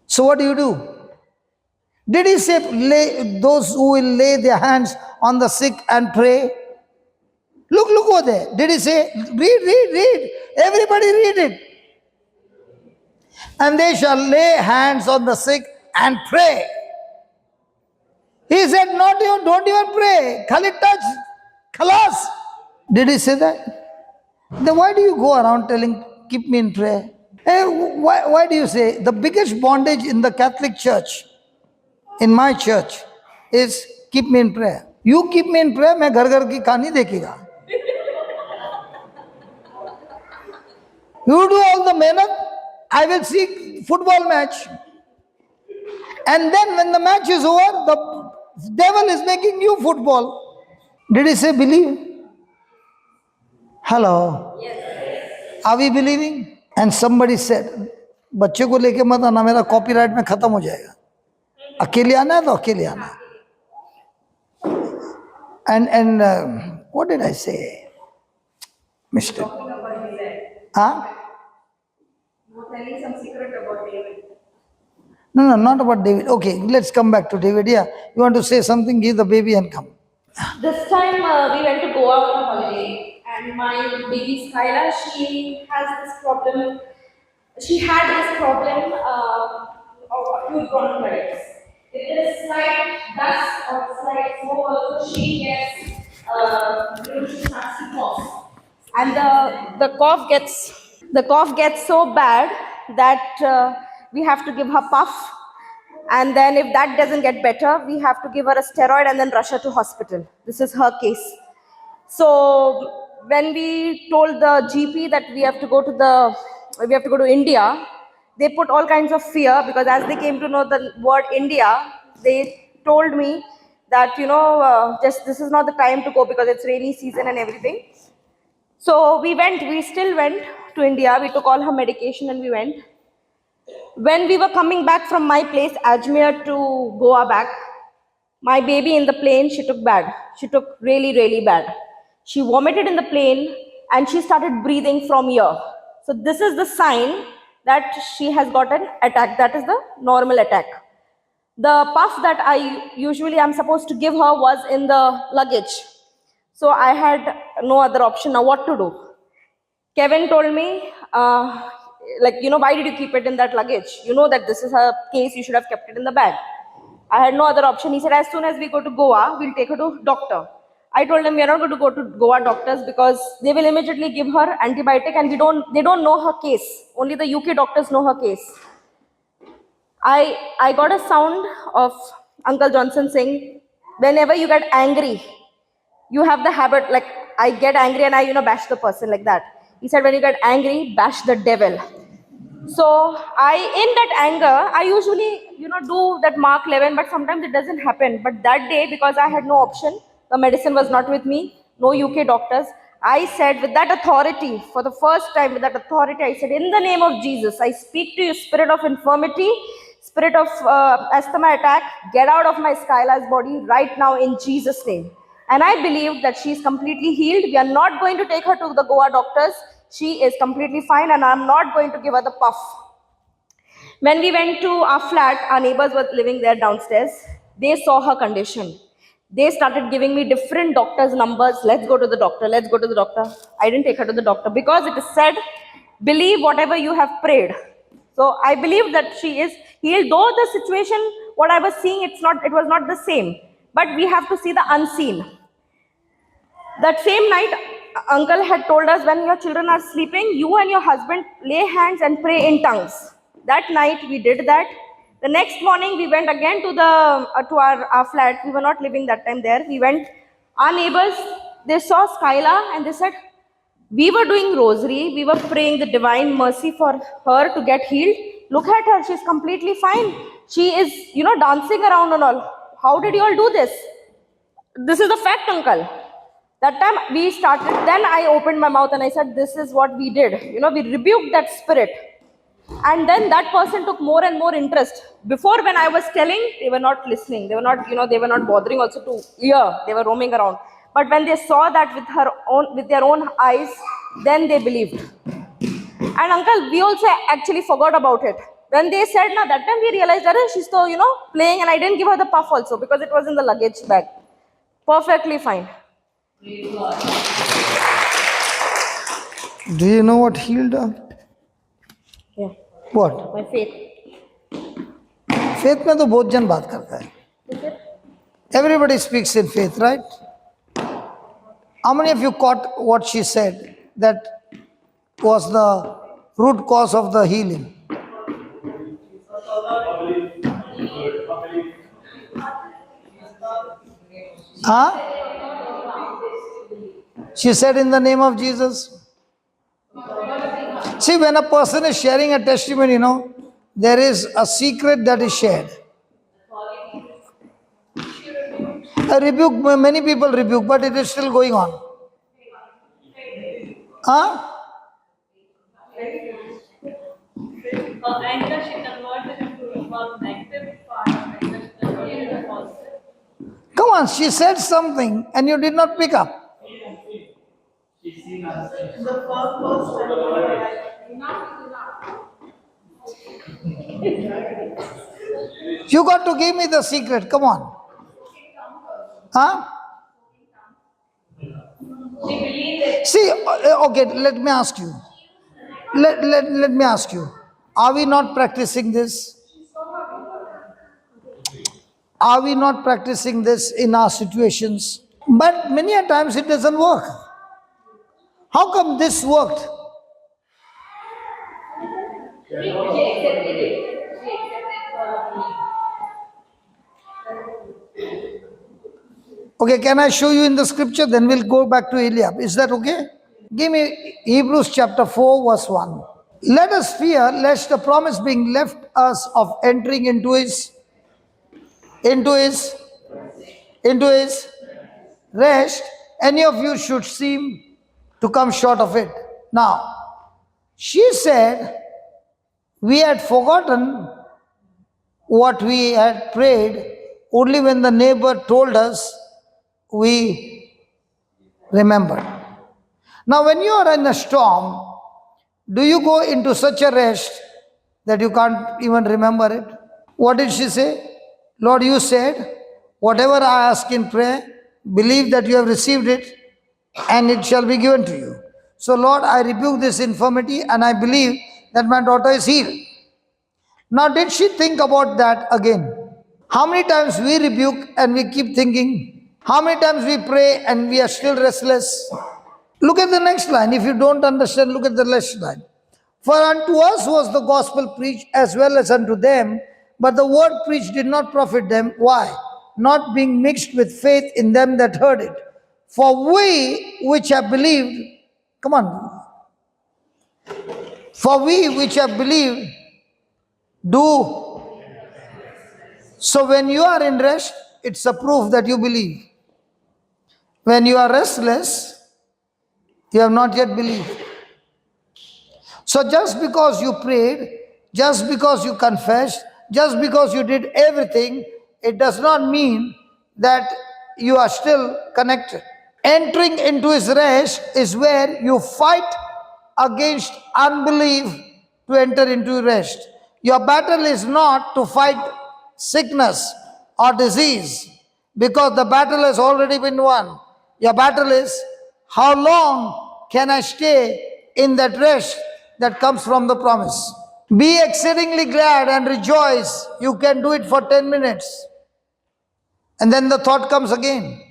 So what do? Did he say those who will lay their hands on the sick and pray? Look over there. Did he say, read. Everybody read it. And they shall lay hands on the sick and pray. He said, don't even pray. Khali touch. Khalas. Did he say that? Then why do you go around telling, keep me in prayer? Hey, why do you say, the biggest bondage in the Catholic Church, in my church, is keep me in prayer. You keep me in prayer, मैं घर की कहानी देखिएगा. You do all the mehnat, I will see football match. And then when the match is over, the devil is making new football. Did he say believe? Hello? Yes. Are we believing? And somebody said, बच्चे को लेके मत आना, मेरा copyright में खत्म हो जाएगा. अकेले आना है तो अकेले आना. And what did I say? Mr. Huh? Telling some secret about David. No, not about David. Okay, let's come back to David. Yeah, you want to say something? Give the baby and come. This time we went to Goa on holiday, and my baby Sequeira, she has this problem. She had this problem of acute bronchitis. If there is slight dust or slight smoke, also she gets she starts to cough, and the cough gets so bad that we have to give her puff. And then if that doesn't get better, we have to give her a steroid and then rush her to hospital. This is her case. So when we told the GP that we have to go to India, they put all kinds of fear, because as they came to know the word India, they told me that, just this is not the time to go because it's rainy season and everything. So we still went to India. We took all her medication and we went. When we were coming back from my place, Ajmer, to Goa back, my baby in the plane, she took bad. She took really, really bad. She vomited in the plane and she started breathing from here. So this is the sign that she has got an attack. That is the normal attack. The puff that I usually am supposed to give her was in the luggage. So I had no other option. Now what to do? Kevin told me, why did you keep it in that luggage? You know that this is a case, you should have kept it in the bag. I had no other option. He said, as soon as we go to Goa, we'll take her to doctor. I told him we are not going to go to Goa doctors because they will immediately give her antibiotic and they don't know her case. Only the UK doctors know her case. I got a sound of Uncle Johnson saying, whenever you get angry, you have the habit, like I get angry and I, bash the person like that. He said, when you get angry, bash the devil. So in that anger, I usually, do that Mark 11, but sometimes it doesn't happen. But that day, because I had no option, the medicine was not with me, no UK doctors, I said with that authority, for the first time with that authority, I said, in the name of Jesus, I speak to you, spirit of infirmity, spirit of asthma attack, get out of my Skylar's body right now in Jesus' name. And I believe that she is completely healed. We are not going to take her to the Goa doctors. She is completely fine and I'm not going to give her the puff. When we went to our flat, our neighbors were living there downstairs. They saw her condition. They started giving me different doctors' numbers. Let's go to the doctor. Let's go to the doctor. I didn't take her to the doctor because it is said, believe whatever you have prayed. So I believe that she is healed. Though the situation, what I was seeing, it was not the same. But we have to see the unseen. That same night, uncle had told us, when your children are sleeping, you and your husband lay hands and pray in tongues. That night we did that. The next morning we went again to our flat. We were not living that time there. We went. Our neighbors, they saw Skyla and they said, we were doing rosary. We were praying the divine mercy for her to get healed. Look at her. She's completely fine. She is, dancing around and all. How did you all do this? This is the fact, uncle. That time we started, then I opened my mouth and I said, this is what we did. We rebuked that spirit. And then that person took more and more interest. Before, when I was telling, they were not listening. They were not, they were not bothering also to hear. They were roaming around. But when they saw that with their own eyes, then they believed. And uncle, we also actually forgot about it. When they said, now that time we realized that she's still, playing, and I didn't give her the puff also because it was in the luggage bag. Perfectly fine. Do you know what healed her? Yeah. What? My faith. Faith में तो बहुत जन बात करता है. Everybody speaks in faith, right? How many of you caught what she said that was the root cause of the healing? Huh? She said, in the name of Jesus. See, when a person is sharing a testimony, there is a secret that is shared. A rebuke, many people rebuke, but it is still going on. Huh? Anger, she converted into one negative part of anger, she converted into positive. Come on, she said something and you did not pick up. You got to give me the secret, come on. Huh? See, okay, let me ask you. Let me ask you. Are we not practicing this? Are we not practicing this in our situations? But many a times it doesn't work. How come this worked? She accepted it. Okay, can I show you in the scripture? Then we'll go back to Eliab. Is that okay? Give me Hebrews chapter 4, verse 1. Let us fear lest the promise being left us of entering into his rest, any of you should seem to come short of it. Now, she said, we had forgotten what we had prayed, only when the neighbor told us we remembered. Now, when you are in a storm, do you go into such a rest that you can't even remember it? What did she say? Lord, you said, whatever I ask in prayer, believe that you have received it and it shall be given to you. So, Lord, I rebuke this infirmity and I believe that my daughter is healed. Now, did she think about that again? How many times we rebuke and we keep thinking? How many times we pray and we are still restless? Look at the next line. If you don't understand, look at the next line. For unto us was the gospel preached as well as unto them, but the word preached did not profit them. Why? Not being mixed with faith in them that heard it. For we which have believed, come on. For we which have believed do. So when you are in rest, it's a proof that you believe. When you are restless, you have not yet believed. So just because you prayed, just because you confessed, just because you did everything, it does not mean that you are still connected. Entering into his rest is where you fight against unbelief to enter into rest. Your battle is not to fight sickness or disease, because the battle has already been won. Your battle is, how long can I stay in that rest that comes from the promise? Be exceedingly glad and rejoice. You can do it for 10 minutes. And then the thought comes again.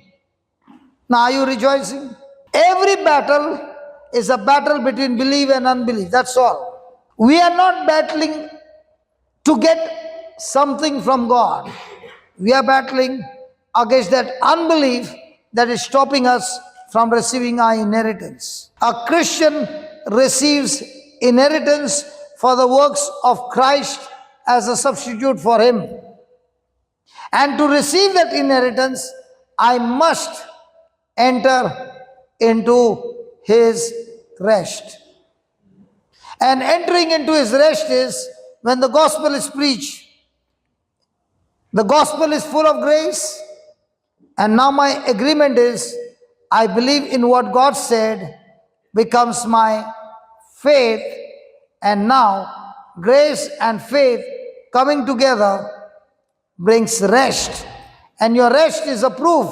Now, are you rejoicing? Every battle is a battle between belief and unbelief. That's all. We are not battling to get something from God. We are battling against that unbelief that is stopping us from receiving our inheritance. A Christian receives inheritance for the works of Christ as a substitute for him. And to receive that inheritance, I must enter into his rest. And entering into his rest is when the gospel is preached. The gospel is full of grace. And now my agreement is, I believe in what God said becomes my faith. And now grace and faith coming together brings rest. And your rest is a proof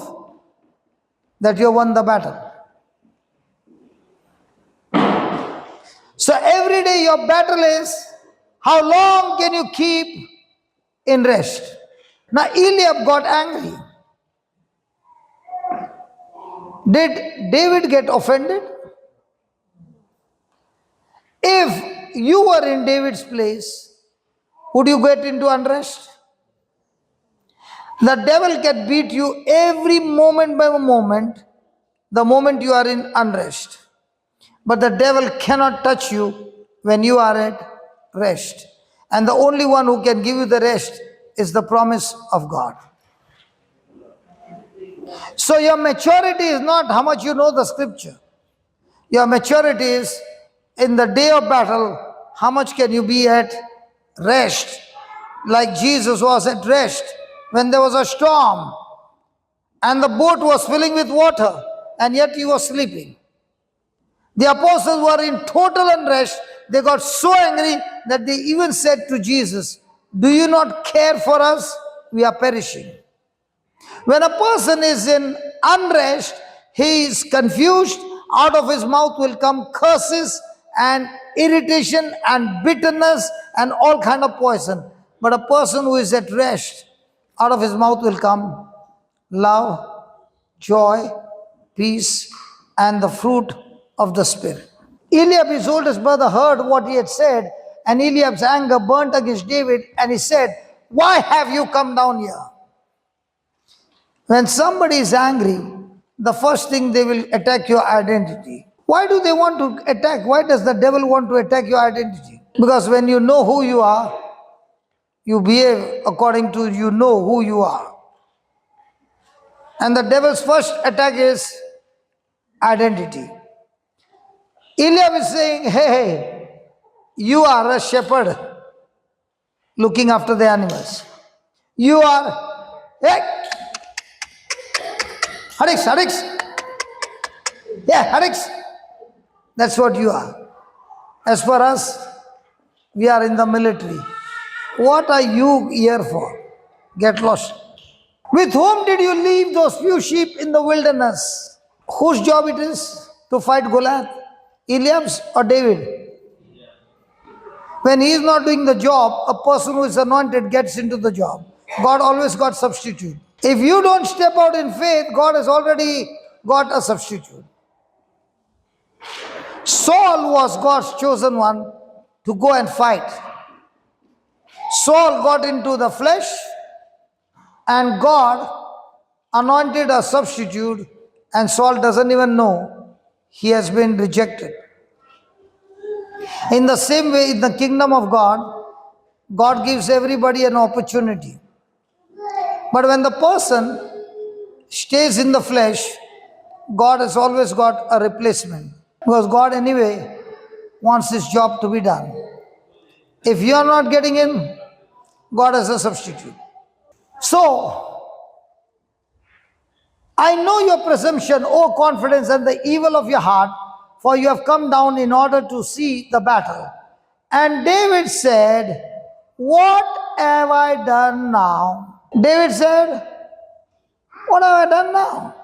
that you won the battle. So every day your battle is, how long can you keep in rest? Now Eliab got angry. Did David get offended? If you were in David's place, would you get into unrest? The devil can beat you every moment by moment, the moment you are in unrest. But the devil cannot touch you when you are at rest. And the only one who can give you the rest is the promise of God. So your maturity is not how much you know the scripture. Your maturity is in the day of battle, how much can you be at rest? Like Jesus was at rest when there was a storm and the boat was filling with water and yet he was sleeping. The apostles were in total unrest. They got so angry that they even said to Jesus, do you not care for us? We are perishing. When a person is in unrest, he is confused. Out of his mouth will come curses and irritation and bitterness and all kind of poison. But a person who is at rest, out of his mouth will come love, joy, peace, and the fruit of the Spirit. Eliab, his oldest brother, heard what he had said, and Eliab's anger burnt against David, and he said, why have you come down here? When somebody is angry, the first thing they will attack your identity. Why do they want to attack? Why does the devil want to attack your identity? Because when you know who you are, you behave according to you know who you are. And the devil's first attack is identity. Eliab is saying, hey, you are a shepherd looking after the animals. You are, hey, Hadix. Yeah, Hadix. That's what you are. As for us, we are in the military. What are you here for? Get lost. With whom did you leave those few sheep in the wilderness? Whose job it is to fight Goliath? Eliab's or David? When he is not doing the job, a person who is anointed gets into the job. God always got substitute. If you don't step out in faith, God has already got a substitute. Saul was God's chosen one to go and fight. Saul got into the flesh and God anointed a substitute, and Saul doesn't even know he has been rejected. In the same way, in the kingdom of God, God gives everybody an opportunity. But when the person stays in the flesh, God has always got a replacement. Because God anyway wants his job to be done. If you are not getting in, God has a substitute. So, I know your presumption, O confidence, and the evil of your heart, for you have come down in order to see the battle. And David said, what have I done now? David said, what have I done now?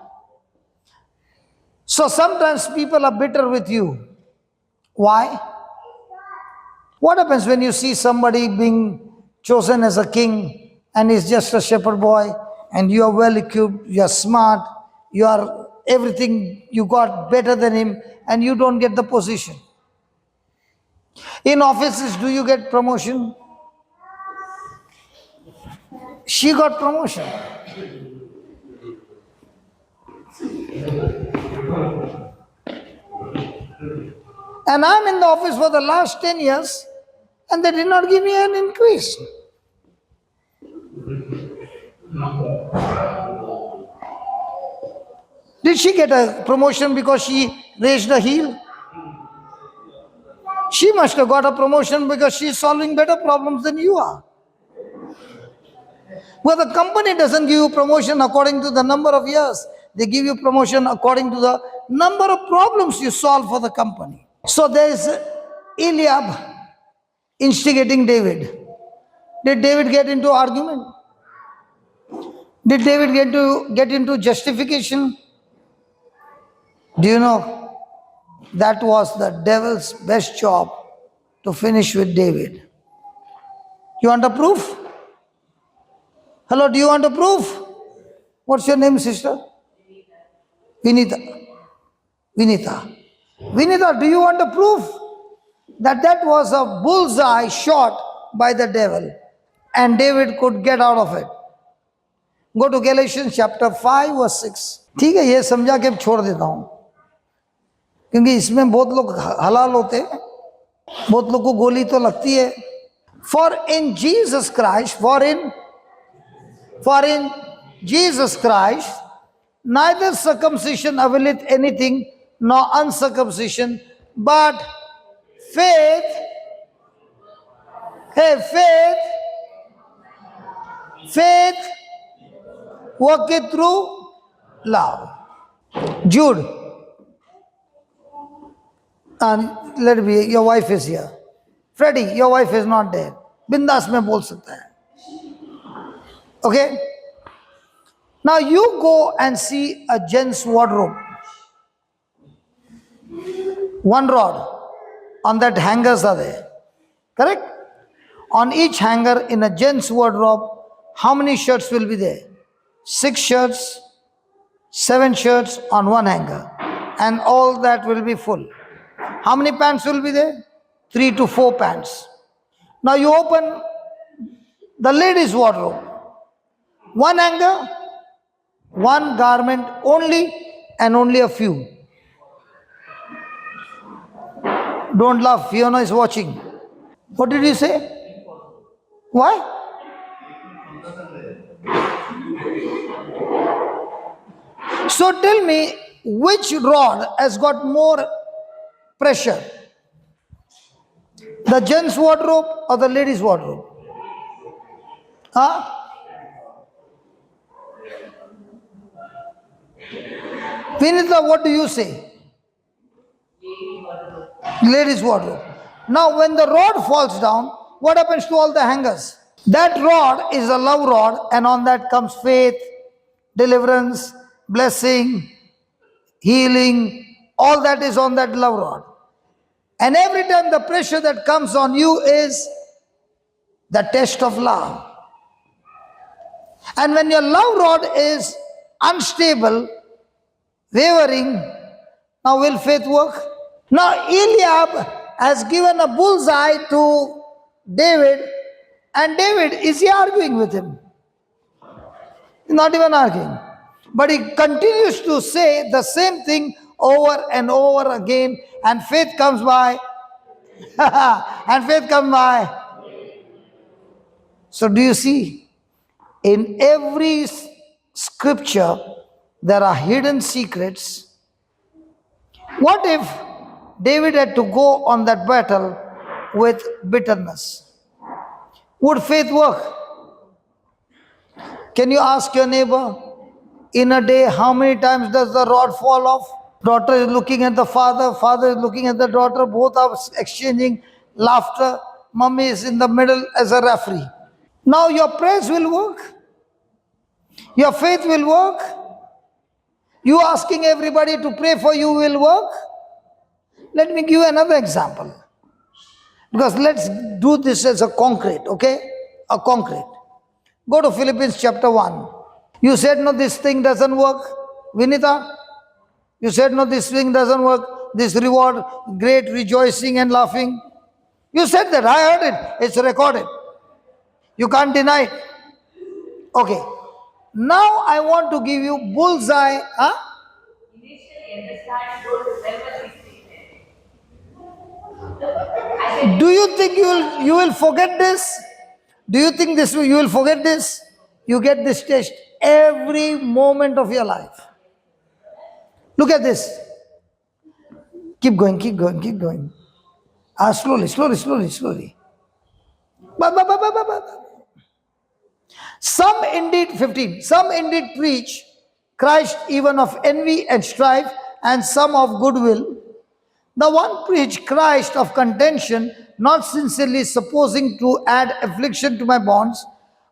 So sometimes people are bitter with you. Why? What happens when you see somebody being chosen as a king and he's just a shepherd boy and you are well equipped, you are smart, you are everything, you got better than him and you don't get the position? In offices, do you get promotion? She got promotion. And I'm in the office for the last 10 years and they did not give me an increase. Did she get a promotion because she raised a heel? She must have got a promotion because she's solving better problems than you are. Well, the company doesn't give you promotion according to the number of years. They give you promotion according to the number of problems you solve for the company. So there is Eliab instigating David. Did David get into argument? Did David get into justification? Do you know that was the devil's best job to finish with David? You want a proof? Hello, do you want a proof? What's your name, sister? Vinita. Vinita, do you want a proof that was a bullseye shot by the devil and David could get out of it? Go to Galatians chapter 5 verse 6. ठीक है, ये समझा के छोड़ देता हूं क्योंकि इसमें बहुत लोग हलाल होते हैं, बहुत लोग को गोली तो लगती है. For in Jesus Christ, for in Jesus Christ, neither circumcision availeth anything, nor uncircumcision, but faith. Hey, faith worketh through love. Jude, and let it be, your wife is here. Freddie, your wife is not there. Bindas mein bol sakta hai. Okay? Now you go and see a gent's wardrobe. One rod. On that hangers are there. Correct? On each hanger in a gent's wardrobe, how many shirts will be there? 6 shirts, 7 shirts on one hanger. And all that will be full. How many pants will be there? 3 to 4 pants. Now you open the ladies' wardrobe. One hanger, one garment only and only a few. Don't laugh, Fiona is watching. What did you say? Why? So tell me, which rod has got more pressure? The gents' wardrobe or the ladies' wardrobe? Huh? Vinita, what do you say? Ladies' wardrobe. Now, when the rod falls down, what happens to all the hangers? That rod is a love rod, and on that comes faith, deliverance, blessing, healing. All that is on that love rod. And every time the pressure that comes on you is the test of love. And when your love rod is unstable, wavering, now will faith work? Now Eliab has given a bullseye to David, and David, is he arguing with him? He's not even arguing. But he continues to say the same thing over and over again, and faith comes by. And faith comes by. So do you see? In every scripture, there are hidden secrets. What if David had to go on that battle with bitterness? Would faith work? Can you ask your neighbor, in a day, how many times does the rod fall off? Daughter is looking at the father, father is looking at the daughter, both are exchanging laughter. Mummy is in the middle as a referee. Now your prayers will work. Your faith will work. You asking everybody to pray for you will work. Let me give you another example. Because let's do this as a concrete, okay? A concrete. Go to Philippians chapter 1. You said, no, this thing doesn't work. Vinita, you said, no, this thing doesn't work. This reward, great rejoicing and laughing. You said that. I heard it. It's recorded. You can't deny it. Okay. Now I want to give you bullseye. Huh? Initially, understand, don't remember these things. Do you think you will forget this? Do you think you will forget this? You get this test every moment of your life. Look at this. Keep going, keep going, keep going. Slowly, slowly, slowly, slowly. Some indeed, 15, some indeed preach Christ even of envy and strife, and some of goodwill. The one preach Christ of contention, not sincerely supposing to add affliction to my bonds,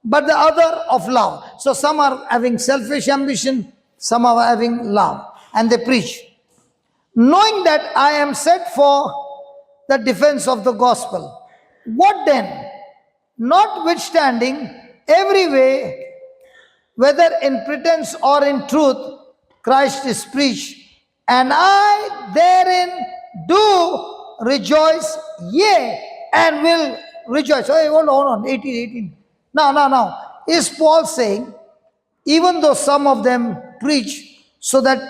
but the other of love. So some are having selfish ambition, some are having love, and they preach. Knowing that I am set for the defense of the gospel. What then? Notwithstanding, every way, whether in pretense or in truth, Christ is preached, and I therein do rejoice, yea, and will rejoice. Oh, hold on, 18. Now. Is Paul saying, even though some of them preach, so that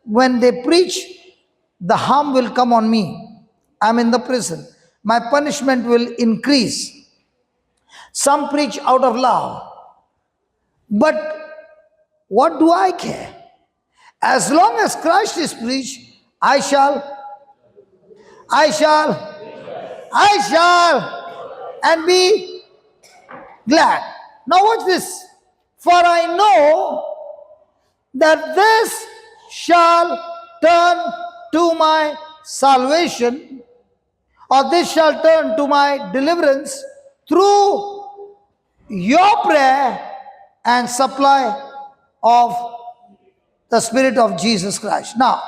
when they preach, the harm will come on me. I'm in the prison. My punishment will increase. Some preach out of love. But what do I care? As long as Christ is preached, I shall, and be glad. Now watch this. For I know that this shall turn to my salvation, or this shall turn to my deliverance through your prayer and supply of the Spirit of Jesus Christ. Now,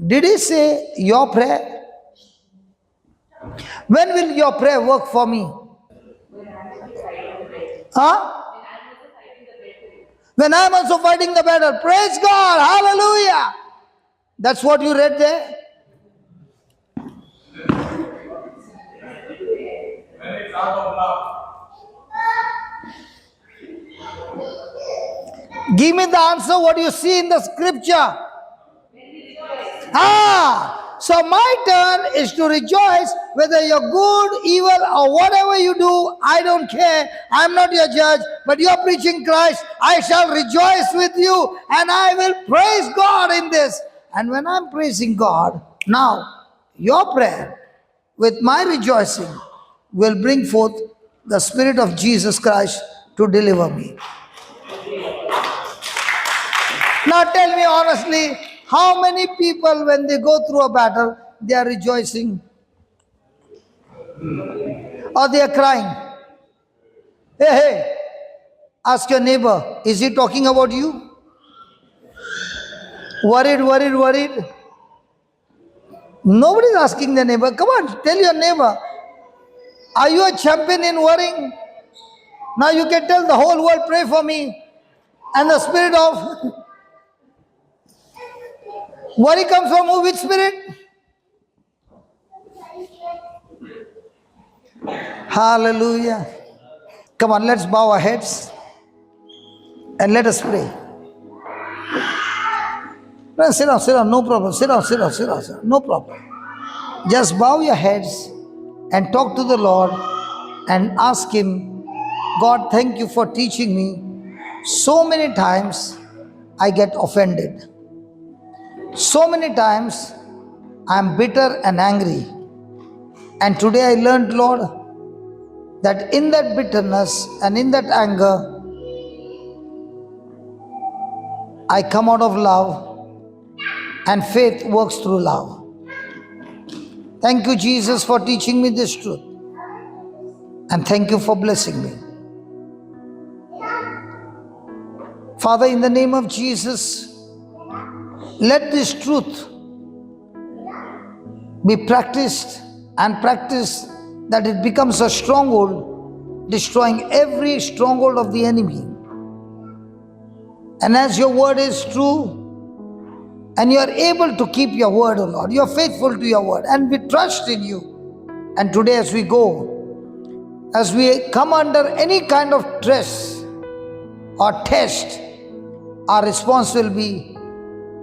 did he say your prayer? When will your prayer work for me? Huh? When I'm also fighting the battle. Praise God. Hallelujah. That's what you read there. When it's out of love. Give me the answer what you see in the scripture. So my turn is to rejoice whether you're good, evil, or whatever you do. I don't care. I'm not your judge, but you're preaching Christ. I shall rejoice with you and I will praise God in this. And when I'm praising God, now your prayer with my rejoicing will bring forth the Spirit of Jesus Christ to deliver me. Now tell me honestly, how many people when they go through a battle, they are rejoicing or they are crying? Hey, ask your neighbor, is he talking about you? Worried? Nobody's asking the neighbor. Come on, tell your neighbor, are you a champion in worrying? Now you can tell the whole world, pray for me. And the spirit of worry comes from who? Which spirit? Hallelujah. Come on, let's bow our heads and let us pray. No, sit down, no problem. Sit down, no problem. Just bow your heads and talk to the Lord and ask Him, God, thank you for teaching me. So many times I get offended. So many times I am bitter and angry. And today I learned, Lord, that in that bitterness and in that anger, I come out of love and faith works through love. Thank you, Jesus, for teaching me this truth. And thank you for blessing me. Father, in the name of Jesus, let this truth be practiced and practiced that it becomes a stronghold, destroying every stronghold of the enemy. And as your word is true, and you are able to keep your word, O Lord, you are faithful to your word, and we trust in you. And today as we go, as we come under any kind of stress or test, our response will be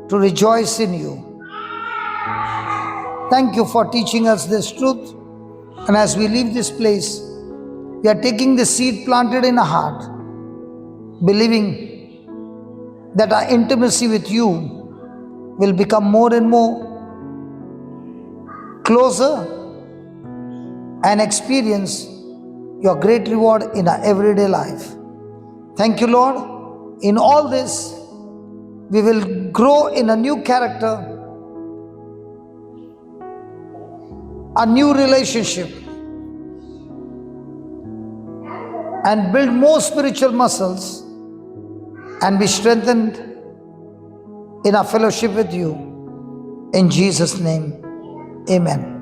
to rejoice in you. Thank you for teaching us this truth. And as we leave this place, we are taking the seed planted in our heart, believing that our intimacy with you will become more and more closer and experience your great reward in our everyday life. Thank you, Lord. In all this, we will grow in a new character, a new relationship, and build more spiritual muscles and be strengthened in our fellowship with you. In Jesus' name, amen.